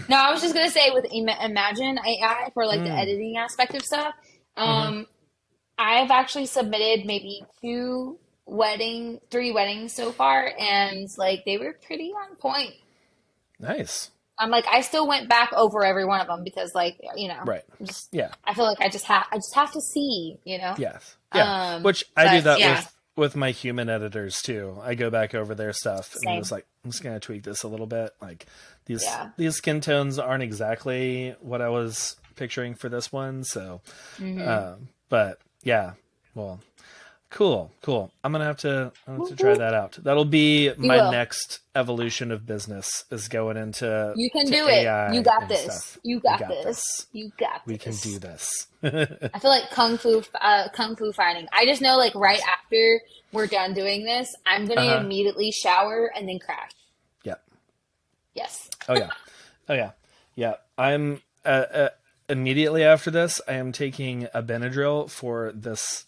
Speaker 2: No, I was just gonna say with Imagine AI for like the
Speaker 1: Mm,
Speaker 2: editing aspect of stuff.
Speaker 1: hmm.
Speaker 2: Um, I've actually submitted maybe three weddings so far, and like they were pretty on point.
Speaker 1: Nice.
Speaker 2: I'm like, I still went back over every one of them because, like,
Speaker 1: Right.
Speaker 2: just
Speaker 1: Yeah.
Speaker 2: I feel like I just have to see,
Speaker 1: Yes. Yeah. Which I do
Speaker 2: But
Speaker 1: that
Speaker 2: yeah,
Speaker 1: with my human editors too. I go back over their stuff and I'm just
Speaker 2: same.
Speaker 1: like, I'm just gonna tweak this a little bit. Like
Speaker 2: Yeah.
Speaker 1: these skin tones aren't exactly what I was picturing for this one. So,
Speaker 2: Hmm.
Speaker 1: but yeah. Well, cool, cool. I'm gonna have to try that out. That'll be
Speaker 2: You
Speaker 1: my
Speaker 2: will.
Speaker 1: next evolution of business is going into
Speaker 2: You can
Speaker 1: to
Speaker 2: do it. You
Speaker 1: AI
Speaker 2: got
Speaker 1: and
Speaker 2: this.
Speaker 1: stuff.
Speaker 2: You
Speaker 1: We
Speaker 2: got
Speaker 1: got
Speaker 2: this.
Speaker 1: this.
Speaker 2: You got
Speaker 1: We can do
Speaker 2: this.
Speaker 1: this.
Speaker 2: I feel like kung fu fighting. I just know, like, right after we're done doing this, I'm
Speaker 1: Uh
Speaker 2: gonna
Speaker 1: huh.
Speaker 2: immediately shower and then crash.
Speaker 1: Yep.
Speaker 2: Yes.
Speaker 1: Oh yeah. Oh yeah. Yeah. I'm immediately after this. I am taking a Benadryl for this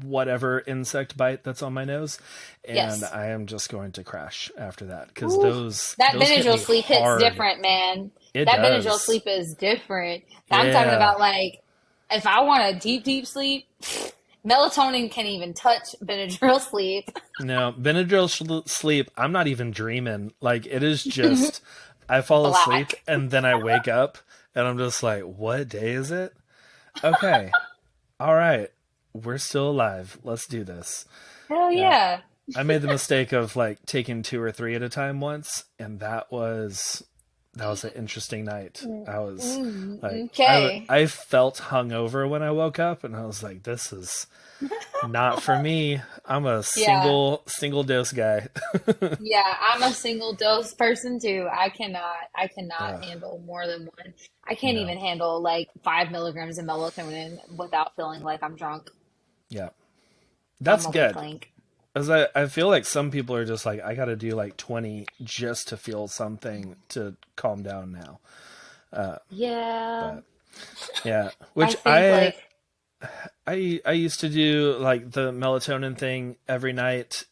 Speaker 1: whatever insect bite that's on my nose, and
Speaker 2: Yes.
Speaker 1: I am just going to crash after that because
Speaker 2: Ooh, that
Speaker 1: those hit
Speaker 2: Benadryl
Speaker 1: me
Speaker 2: sleep hits
Speaker 1: hard.
Speaker 2: different, man.
Speaker 1: It
Speaker 2: That Benadryl
Speaker 1: does.
Speaker 2: sleep is different. I'm talking
Speaker 1: Yeah.
Speaker 2: about, like, if I want a deep, deep sleep, melatonin can't even touch Benadryl sleep.
Speaker 1: No, Benadryl sleep. I'm not even dreaming. Like it is just, I fall asleep
Speaker 2: Black.
Speaker 1: and then I wake up and I'm just like, what day is it? Okay, all right, we're still alive. Let's do this.
Speaker 2: Hell
Speaker 1: Yeah,
Speaker 2: yeah.
Speaker 1: I made the mistake of like taking two or three at a time once, and that was an interesting night. I was like,
Speaker 2: Okay.
Speaker 1: I felt hungover when I woke up, and I was like, this is not for me. I'm a
Speaker 2: Yeah.
Speaker 1: single dose guy.
Speaker 2: Yeah, I'm a single dose person too. I cannot
Speaker 1: Ugh,
Speaker 2: handle more than one. I can't
Speaker 1: no.
Speaker 2: even handle like 5 milligrams of melatonin without feeling like I'm drunk.
Speaker 1: Yeah.
Speaker 2: I'm
Speaker 1: That's
Speaker 2: a weak
Speaker 1: good.
Speaker 2: link.
Speaker 1: As I feel like some people are just like, I got to do like 20 just to feel something to calm down now.
Speaker 2: Yeah,
Speaker 1: But yeah,
Speaker 2: I
Speaker 1: which
Speaker 2: think like
Speaker 1: I used to do like the melatonin thing every night,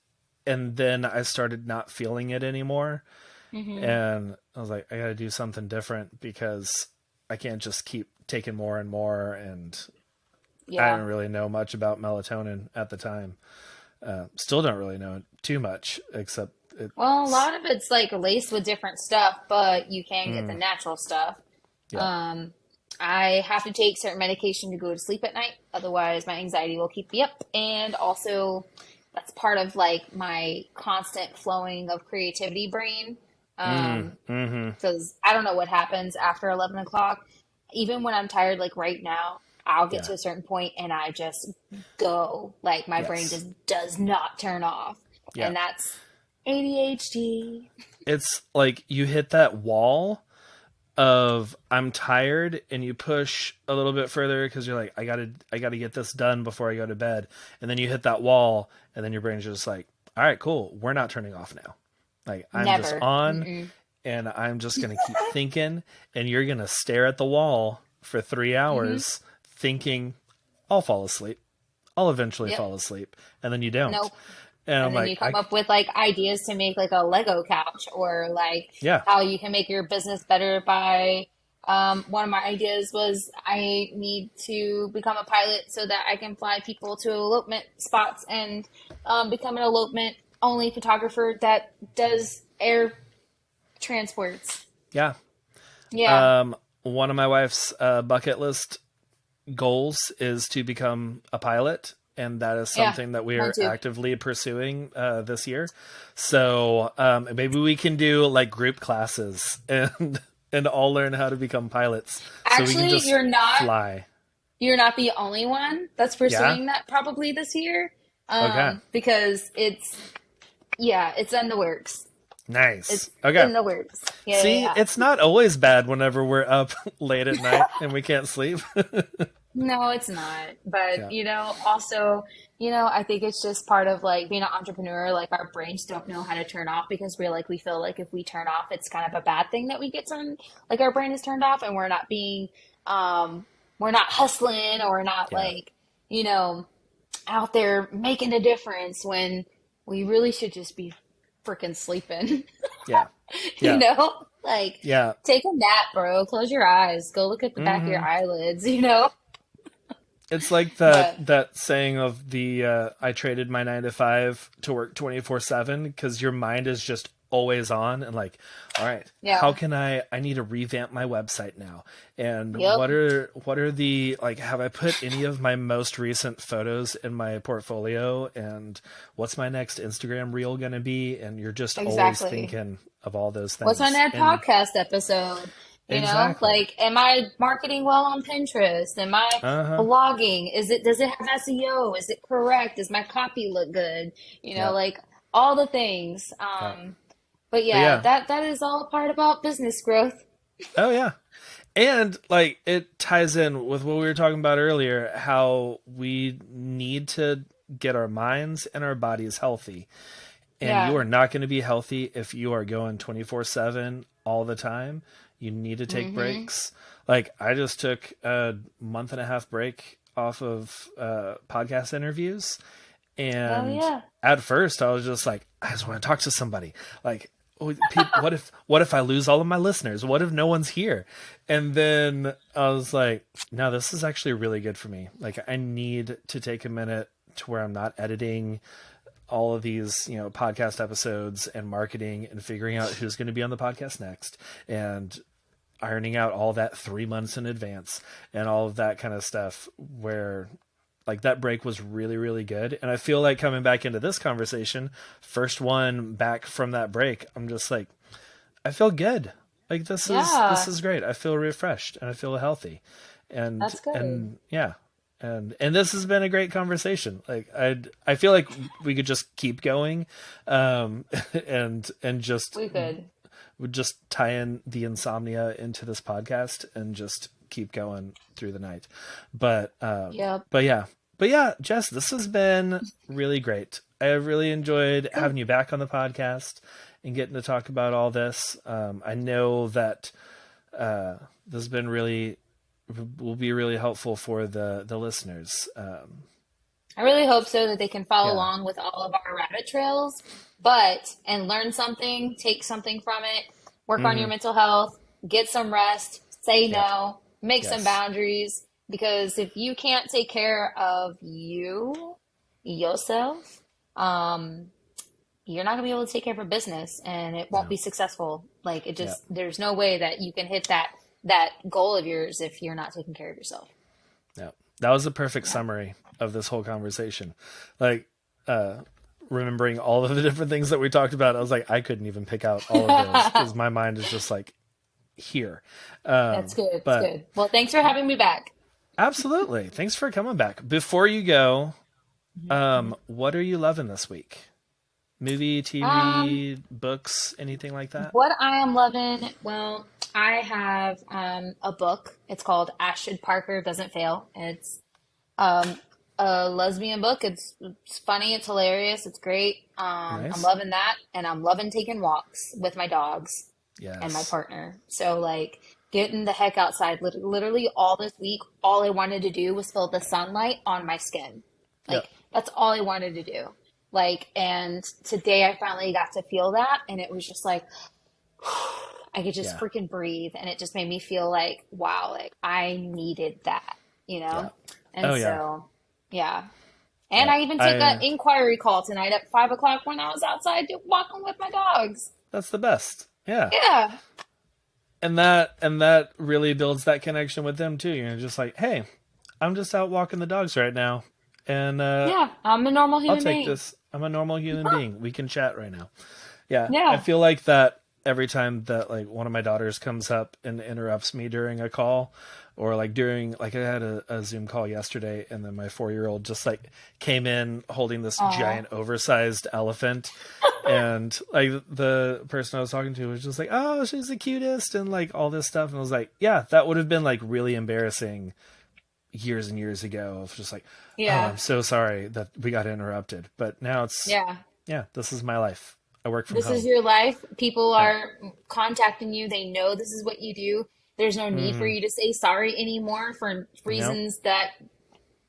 Speaker 1: and then I started not feeling it anymore,
Speaker 2: hmm
Speaker 1: and I was like, I got to do something different because I can't just keep taking more and more, and I
Speaker 2: yeah.
Speaker 1: didn't really know much about melatonin at the time. Still don't really know too much, except
Speaker 2: Well, a
Speaker 1: it's
Speaker 2: lot of it's like laced with different stuff, but you can get the
Speaker 1: mm,
Speaker 2: natural stuff.
Speaker 1: yeah,
Speaker 2: Um, I have to take certain medication to go to sleep at night, otherwise my anxiety will keep me up. And also, that's part of like my constant flowing of creativity brain.
Speaker 1: mm-hmm,
Speaker 2: Because I don't know what happens after 11 o'clock. Even when I'm tired, like right now, I'll get
Speaker 1: yeah,
Speaker 2: to a certain point and I just go. Like my brain
Speaker 1: yes,
Speaker 2: just does not turn off.
Speaker 1: yeah.
Speaker 2: And that's ADHD.
Speaker 1: It's like you hit that wall of I'm tired and you push a little bit further because you're like I got to get this done before I go to bed, and then you hit that wall and then your brain's just like, all right, cool, we're not turning off now. Like I'm just
Speaker 2: Never.
Speaker 1: on
Speaker 2: Mm-mm.
Speaker 1: and I'm just going to keep thinking, and you're going to stare at the wall for 3
Speaker 2: Hmm.
Speaker 1: hours thinking I'll fall asleep. I'll eventually
Speaker 2: Yep.
Speaker 1: fall asleep, and then you don't.
Speaker 2: Nope.
Speaker 1: And I'm
Speaker 2: And then
Speaker 1: like,
Speaker 2: you come up with like ideas to make like a Lego couch or like
Speaker 1: yeah,
Speaker 2: how you can make your business better by one of my ideas was I need to become a pilot so that I can fly people to elopement spots and become an elopement only photographer that does air transports.
Speaker 1: yeah.
Speaker 2: Yeah,
Speaker 1: One of my wife's bucket list goals is to become a pilot, and that is
Speaker 2: yeah,
Speaker 1: something that we
Speaker 2: mine
Speaker 1: are
Speaker 2: too.
Speaker 1: actively pursuing this year. So maybe we can do like group classes and all learn how to become pilots, so we can
Speaker 2: Actually,
Speaker 1: just fly.
Speaker 2: you're not the only one that's
Speaker 1: Yeah.
Speaker 2: pursuing that probably this year.
Speaker 1: Okay.
Speaker 2: Because it's in the works.
Speaker 1: Nice.
Speaker 2: It's
Speaker 1: Okay.
Speaker 2: in the works. Yeah, yeah,
Speaker 1: See,
Speaker 2: yeah.
Speaker 1: it's not always bad whenever we're up late at night and we can't sleep.
Speaker 2: No, it's not. But,
Speaker 1: Yeah.
Speaker 2: also, I think it's just part of like being an entrepreneur. Like our brains don't know how to turn off because we feel like if we turn off, it's kind of a bad thing that we get turned, like our brain is turned off and we're not hustling or we're not
Speaker 1: Yeah.
Speaker 2: like, you know, out there making a difference when we really should just be freaking sleeping.
Speaker 1: Yeah.
Speaker 2: you
Speaker 1: Yeah.
Speaker 2: know? Like,
Speaker 1: Yeah.
Speaker 2: take a nap, bro. Close your eyes. Go look at the back of your
Speaker 1: Hmm.
Speaker 2: eyelids.
Speaker 1: It's like
Speaker 2: But
Speaker 1: that saying of the I traded my 9 to 5 to work 24/7 because your mind is just always on and like, all right, how
Speaker 2: Yeah.
Speaker 1: can I need to revamp my website now? And
Speaker 2: Yep.
Speaker 1: what are the, like, have I put any of my most recent photos in my portfolio? And what's my next Instagram reel going to be? And you're just always
Speaker 2: Exactly.
Speaker 1: thinking of all those
Speaker 2: What's my
Speaker 1: things.
Speaker 2: next
Speaker 1: And
Speaker 2: podcast episode?
Speaker 1: exactly.
Speaker 2: Like, am I marketing well on Pinterest? Am I
Speaker 1: Uh-huh.
Speaker 2: blogging? Does it have SEO? Is it correct? Does my copy look good?
Speaker 1: Yeah.
Speaker 2: Like all the things.
Speaker 1: Yeah.
Speaker 2: But
Speaker 1: But
Speaker 2: yeah,
Speaker 1: yeah.
Speaker 2: that is all a part about business growth.
Speaker 1: Oh yeah. And like it ties in with what we were talking about earlier, how we need to get our minds and our bodies healthy. And you
Speaker 2: Yeah.
Speaker 1: are not going to be healthy if you are going 24/7 all the time. You need to take
Speaker 2: Mm-hmm.
Speaker 1: breaks. Like I just took a month and a half break off of podcast interviews.
Speaker 2: Hell
Speaker 1: And
Speaker 2: yeah.
Speaker 1: at first I was just like, I just want to talk to somebody. Like, oh, what if I lose all of my listeners? What if no one's here? And then I was like, no, this is actually really good for me. Like I need to take a minute to where I'm not editing all of these, podcast episodes and marketing and figuring out who's going to be on the podcast next and ironing out all that 3 months in advance and all of that kind of stuff where like that break was really, really good. And I feel like coming back into this conversation, first one back from that break, I'm just like, I feel good. Like this
Speaker 2: Yeah.
Speaker 1: is great. I feel refreshed and I feel healthy. And
Speaker 2: That's good.
Speaker 1: yeah. And this has been a great conversation. Like I feel like we could just keep going, and just
Speaker 2: We could.
Speaker 1: would just tie in the insomnia into this podcast and just keep going through the night. But
Speaker 2: Yep.
Speaker 1: but yeah. But yeah, Jess, this has been really great. I have really enjoyed
Speaker 2: Good.
Speaker 1: having you back on the podcast and getting to talk about all this. I know that this has been really will be really helpful for the listeners.
Speaker 2: I really hope so that they can follow
Speaker 1: Yeah.
Speaker 2: along with all of our rabbit trails, but and learn something, take something from it, work on your
Speaker 1: Hmm.
Speaker 2: mental health, get some rest, say
Speaker 1: Yep.
Speaker 2: no, make some
Speaker 1: Yes.
Speaker 2: boundaries, because if you can't take care of yourself, um, you're not gonna be able to take care of a business and it won't
Speaker 1: No.
Speaker 2: be successful. Like it
Speaker 1: Yep.
Speaker 2: just, there's no way that you can hit that goal of yours if you're not taking care of yourself.
Speaker 1: Yep. That was a perfect
Speaker 2: Yeah.
Speaker 1: summary of this whole conversation. Like, uh, remembering all of the different things that we talked about, I was like, I couldn't even pick out all of those because my mind is just like here.
Speaker 2: That's good. It's
Speaker 1: But
Speaker 2: good. Well, thanks for having me back.
Speaker 1: absolutely, thanks for coming back. Before you go, what are you loving this week? Movie,
Speaker 2: Um,
Speaker 1: TV, books, anything like that?
Speaker 2: what I am loving, well, I have a book. It's called Ashton Parker Doesn't Fail. It's um, a lesbian book. It's funny, it's hilarious, it's great. I'm
Speaker 1: Nice.
Speaker 2: loving that, and I'm loving taking walks with my dogs and my
Speaker 1: Yes.
Speaker 2: partner. So like getting the heck outside. Literally all this week, all I wanted to do was feel the sunlight on my skin.
Speaker 1: Yep.
Speaker 2: Like that's all I wanted to do. Like, and today I finally got to feel that, and it was just like I could just
Speaker 1: Yeah.
Speaker 2: freaking breathe, and it just made me feel like, wow, like I needed that, you
Speaker 1: Yeah.
Speaker 2: know? And
Speaker 1: Oh yeah.
Speaker 2: so, yeah. And
Speaker 1: Yeah.
Speaker 2: I even took an
Speaker 1: I
Speaker 2: inquiry call tonight at 5 o'clock when I was outside walking with my dogs.
Speaker 1: That's the best. Yeah.
Speaker 2: Yeah,
Speaker 1: And that really builds that connection with them too. You're just like, hey, I'm just out walking the dogs right now, and
Speaker 2: yeah. I'm a normal
Speaker 1: I'll
Speaker 2: human
Speaker 1: take
Speaker 2: being.
Speaker 1: this. I'm a normal human being. We can chat right now. Yeah, I
Speaker 2: Yeah.
Speaker 1: feel like that every time that like one of my daughters comes up and interrupts me during a call, or like during like I had a Zoom call yesterday, and then my 4-year-old just like came in holding this
Speaker 2: Oh,
Speaker 1: giant oversized elephant, and like the person I was talking to was just like, oh, she's the cutest and like all this stuff, and I was like, yeah, that would have been like really embarrassing years and years ago of just like, oh,
Speaker 2: yeah.
Speaker 1: I'm so sorry that we got interrupted, but now it's,
Speaker 2: Yeah.
Speaker 1: yeah, this is my life. I work from
Speaker 2: This is
Speaker 1: home.
Speaker 2: your life. People
Speaker 1: Yeah.
Speaker 2: are contacting you. They know this is what you do. There's no need for
Speaker 1: Hmm.
Speaker 2: you to say sorry anymore for
Speaker 1: No.
Speaker 2: reasons that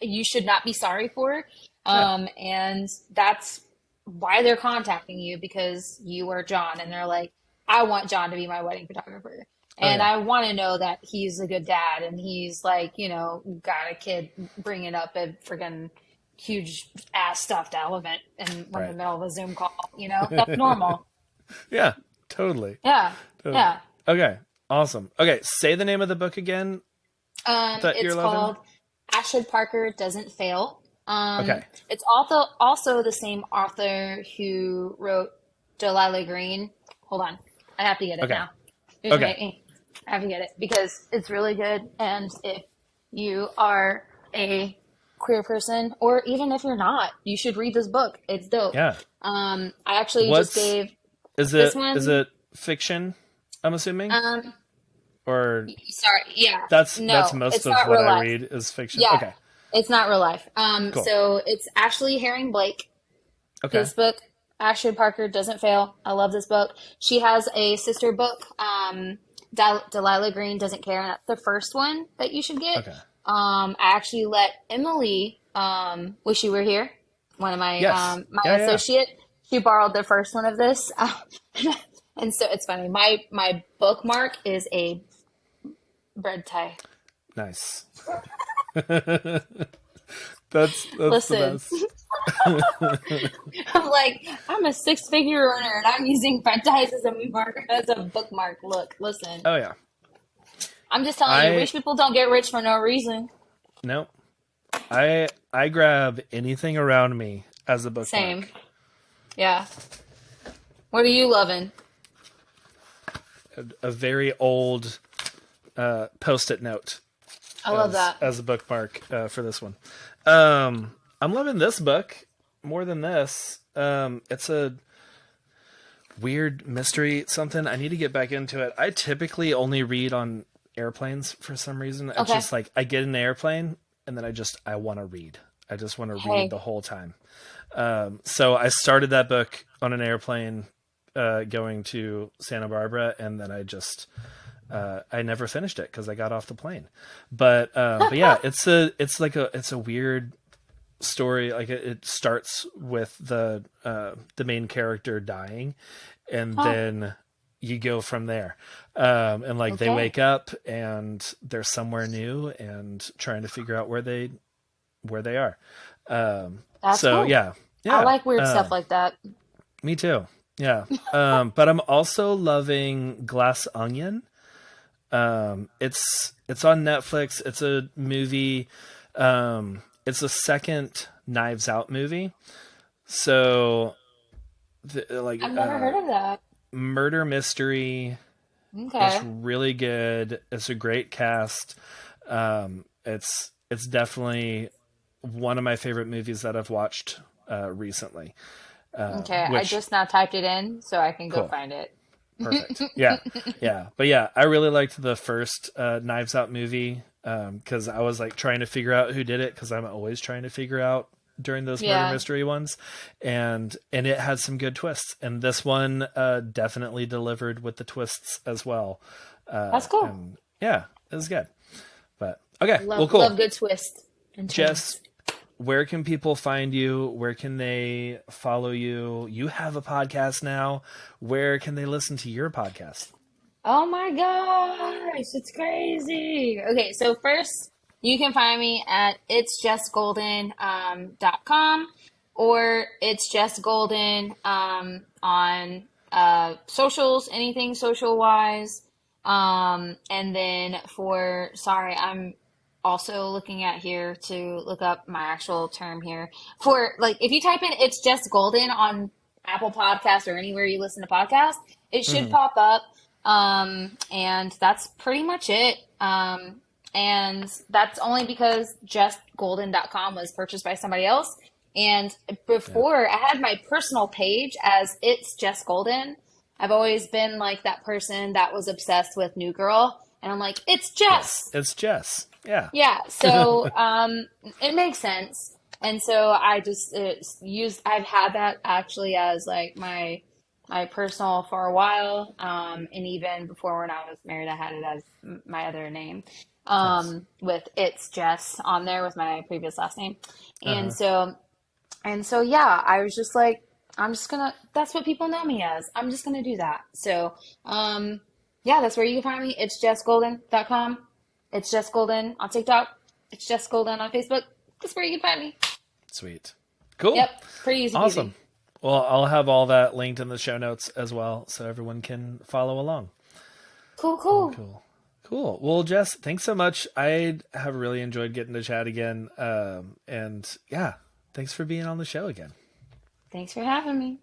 Speaker 2: you should not be sorry for.
Speaker 1: Yeah.
Speaker 2: And that's why they're contacting you, because you are John, and they're like, I want John to be my wedding photographer.
Speaker 1: Oh
Speaker 2: And
Speaker 1: yeah.
Speaker 2: I want to know that he's a good dad and he's like, got a kid bringing up a friggin' huge ass stuffed elephant and we're in the
Speaker 1: Right.
Speaker 2: middle of a Zoom call. That's normal.
Speaker 1: Yeah, totally.
Speaker 2: Yeah,
Speaker 1: Totally.
Speaker 2: yeah.
Speaker 1: Okay, awesome. Okay, say the name of the book again that you're
Speaker 2: It's
Speaker 1: loving.
Speaker 2: called Ashford Parker Doesn't Fail.
Speaker 1: Okay,
Speaker 2: It's also the same author who wrote Delilah Green. Hold on, I have to get it
Speaker 1: okay,
Speaker 2: now. Excuse
Speaker 1: okay.
Speaker 2: me, I have to get it because it's really good. And if you are a queer person, or even if you're not, you should read this book. It's dope.
Speaker 1: Yeah.
Speaker 2: I actually just
Speaker 1: What's
Speaker 2: gave
Speaker 1: is
Speaker 2: this
Speaker 1: it? Is
Speaker 2: one.
Speaker 1: it fiction? I'm assuming,
Speaker 2: Um,
Speaker 1: or
Speaker 2: Sorry, yeah,
Speaker 1: that's
Speaker 2: no,
Speaker 1: most
Speaker 2: it's
Speaker 1: of
Speaker 2: not
Speaker 1: what
Speaker 2: real
Speaker 1: I
Speaker 2: life.
Speaker 1: read is fiction.
Speaker 2: Yeah,
Speaker 1: Okay,
Speaker 2: it's not real life.
Speaker 1: cool.
Speaker 2: So it's Ashley Herring Blake.
Speaker 1: Okay,
Speaker 2: This book, Ashford Parker Doesn't Fail. I love this book. She has a sister book, Delilah Green Doesn't Care, and that's the first one that you should get.
Speaker 1: okay.
Speaker 2: I actually let Emily, wish you were here, one of my
Speaker 1: Yes.
Speaker 2: my
Speaker 1: Yeah, yeah, yeah.
Speaker 2: associate. She borrowed the first one of this, and so it's funny. My bookmark is a bread tie.
Speaker 1: Nice. That's the
Speaker 2: Listen,
Speaker 1: best.
Speaker 2: I'm like, I'm a six-figure earner and I'm using bread ties as a bookmark. Look, listen.
Speaker 1: Oh yeah.
Speaker 2: I'm just telling you,
Speaker 1: I
Speaker 2: rich people don't get rich for no reason.
Speaker 1: no. I grab anything around me as a
Speaker 2: Same.
Speaker 1: bookmark.
Speaker 2: Yeah. What are you loving?
Speaker 1: A very old post-it note
Speaker 2: I love that.
Speaker 1: as a bookmark for this one. I'm loving this book more than this. It's a weird mystery something. I need to get back into it. I typically only read on airplanes for some reason. It's
Speaker 2: Okay.
Speaker 1: just like I get in the airplane and then I want to read. I just want to read
Speaker 2: Hey.
Speaker 1: the whole time. So I started that book on an airplane going to Santa Barbara, and then I never finished it because I got off the plane. But yeah, it's a weird story. Like it starts with the main character dying, and
Speaker 2: Oh,
Speaker 1: then you go from there. And like they
Speaker 2: okay.
Speaker 1: wake up and they're somewhere new and trying to figure out where they are.
Speaker 2: That's
Speaker 1: So
Speaker 2: cool.
Speaker 1: yeah,
Speaker 2: I
Speaker 1: yeah.
Speaker 2: like weird stuff like that.
Speaker 1: Me too. Yeah. But I'm also loving Glass Onion. It's on Netflix. It's a movie. It's a second Knives Out movie. So like
Speaker 2: I've never heard of that.
Speaker 1: murder mystery. It's
Speaker 2: Okay.
Speaker 1: really good. It's a great cast. It's definitely one of my favorite movies that I've watched recently.
Speaker 2: Okay. I
Speaker 1: Which
Speaker 2: just now typed it in so I can go
Speaker 1: cool.
Speaker 2: find it.
Speaker 1: Perfect. Yeah. Yeah. But yeah, I really liked the first Knives Out movie because I was like trying to figure out who did it because I'm always trying to figure out during those murder
Speaker 2: Yeah.
Speaker 1: mystery ones, and it had some good twists, and this one definitely delivered with the twists as well.
Speaker 2: That's cool.
Speaker 1: And yeah, it was good. But okay, well,
Speaker 2: Love
Speaker 1: cool.
Speaker 2: good twists and
Speaker 1: Jess,
Speaker 2: turns.
Speaker 1: where can people find you? Where can they follow you? You have a podcast now. Where can they listen to your podcast?
Speaker 2: Oh my gosh, it's crazy. Okay, so first you can find me at itsjessgolden.com or it's Jess Golden on socials, anything social wise. And then sorry, I'm also looking at here to look up my actual term here. For like, if you type in It's Jess Golden on Apple Podcasts or anywhere you listen to podcasts, it should
Speaker 1: Hmm.
Speaker 2: pop up. And that's pretty much it. And that's only because JessGolden.com was purchased by somebody else. And
Speaker 1: Yeah.
Speaker 2: before I had my personal page as It's Jess Golden. I've always been like that person that was obsessed with New Girl. And I'm like, it's
Speaker 1: Yes.
Speaker 2: Jess.
Speaker 1: It's Jess. Yeah.
Speaker 2: Yeah, so it makes sense. And so I just I've had that actually as like my personal for a while. And even before when I was married, I had it as my other name.
Speaker 1: Nice.
Speaker 2: With It's Jess on there with my previous last name.
Speaker 1: Uh
Speaker 2: And
Speaker 1: huh.
Speaker 2: so yeah, I was just like, that's what people know me as. I'm just gonna do that. So, yeah, that's where you can find me. It's jessgolden.com. It's Jess Golden on TikTok. It's Jess Golden on Facebook. That's where you can find me.
Speaker 1: Sweet. Cool.
Speaker 2: Yep. Pretty easy
Speaker 1: Awesome.
Speaker 2: peasy.
Speaker 1: Well, I'll have all that linked in the show notes as well, so everyone can follow along.
Speaker 2: Cool,
Speaker 1: Cool,
Speaker 2: cool.
Speaker 1: cool, cool. Well, Jess, thanks so much. I have really enjoyed getting to chat again. And yeah, thanks for being on the show again.
Speaker 2: Thanks for having me.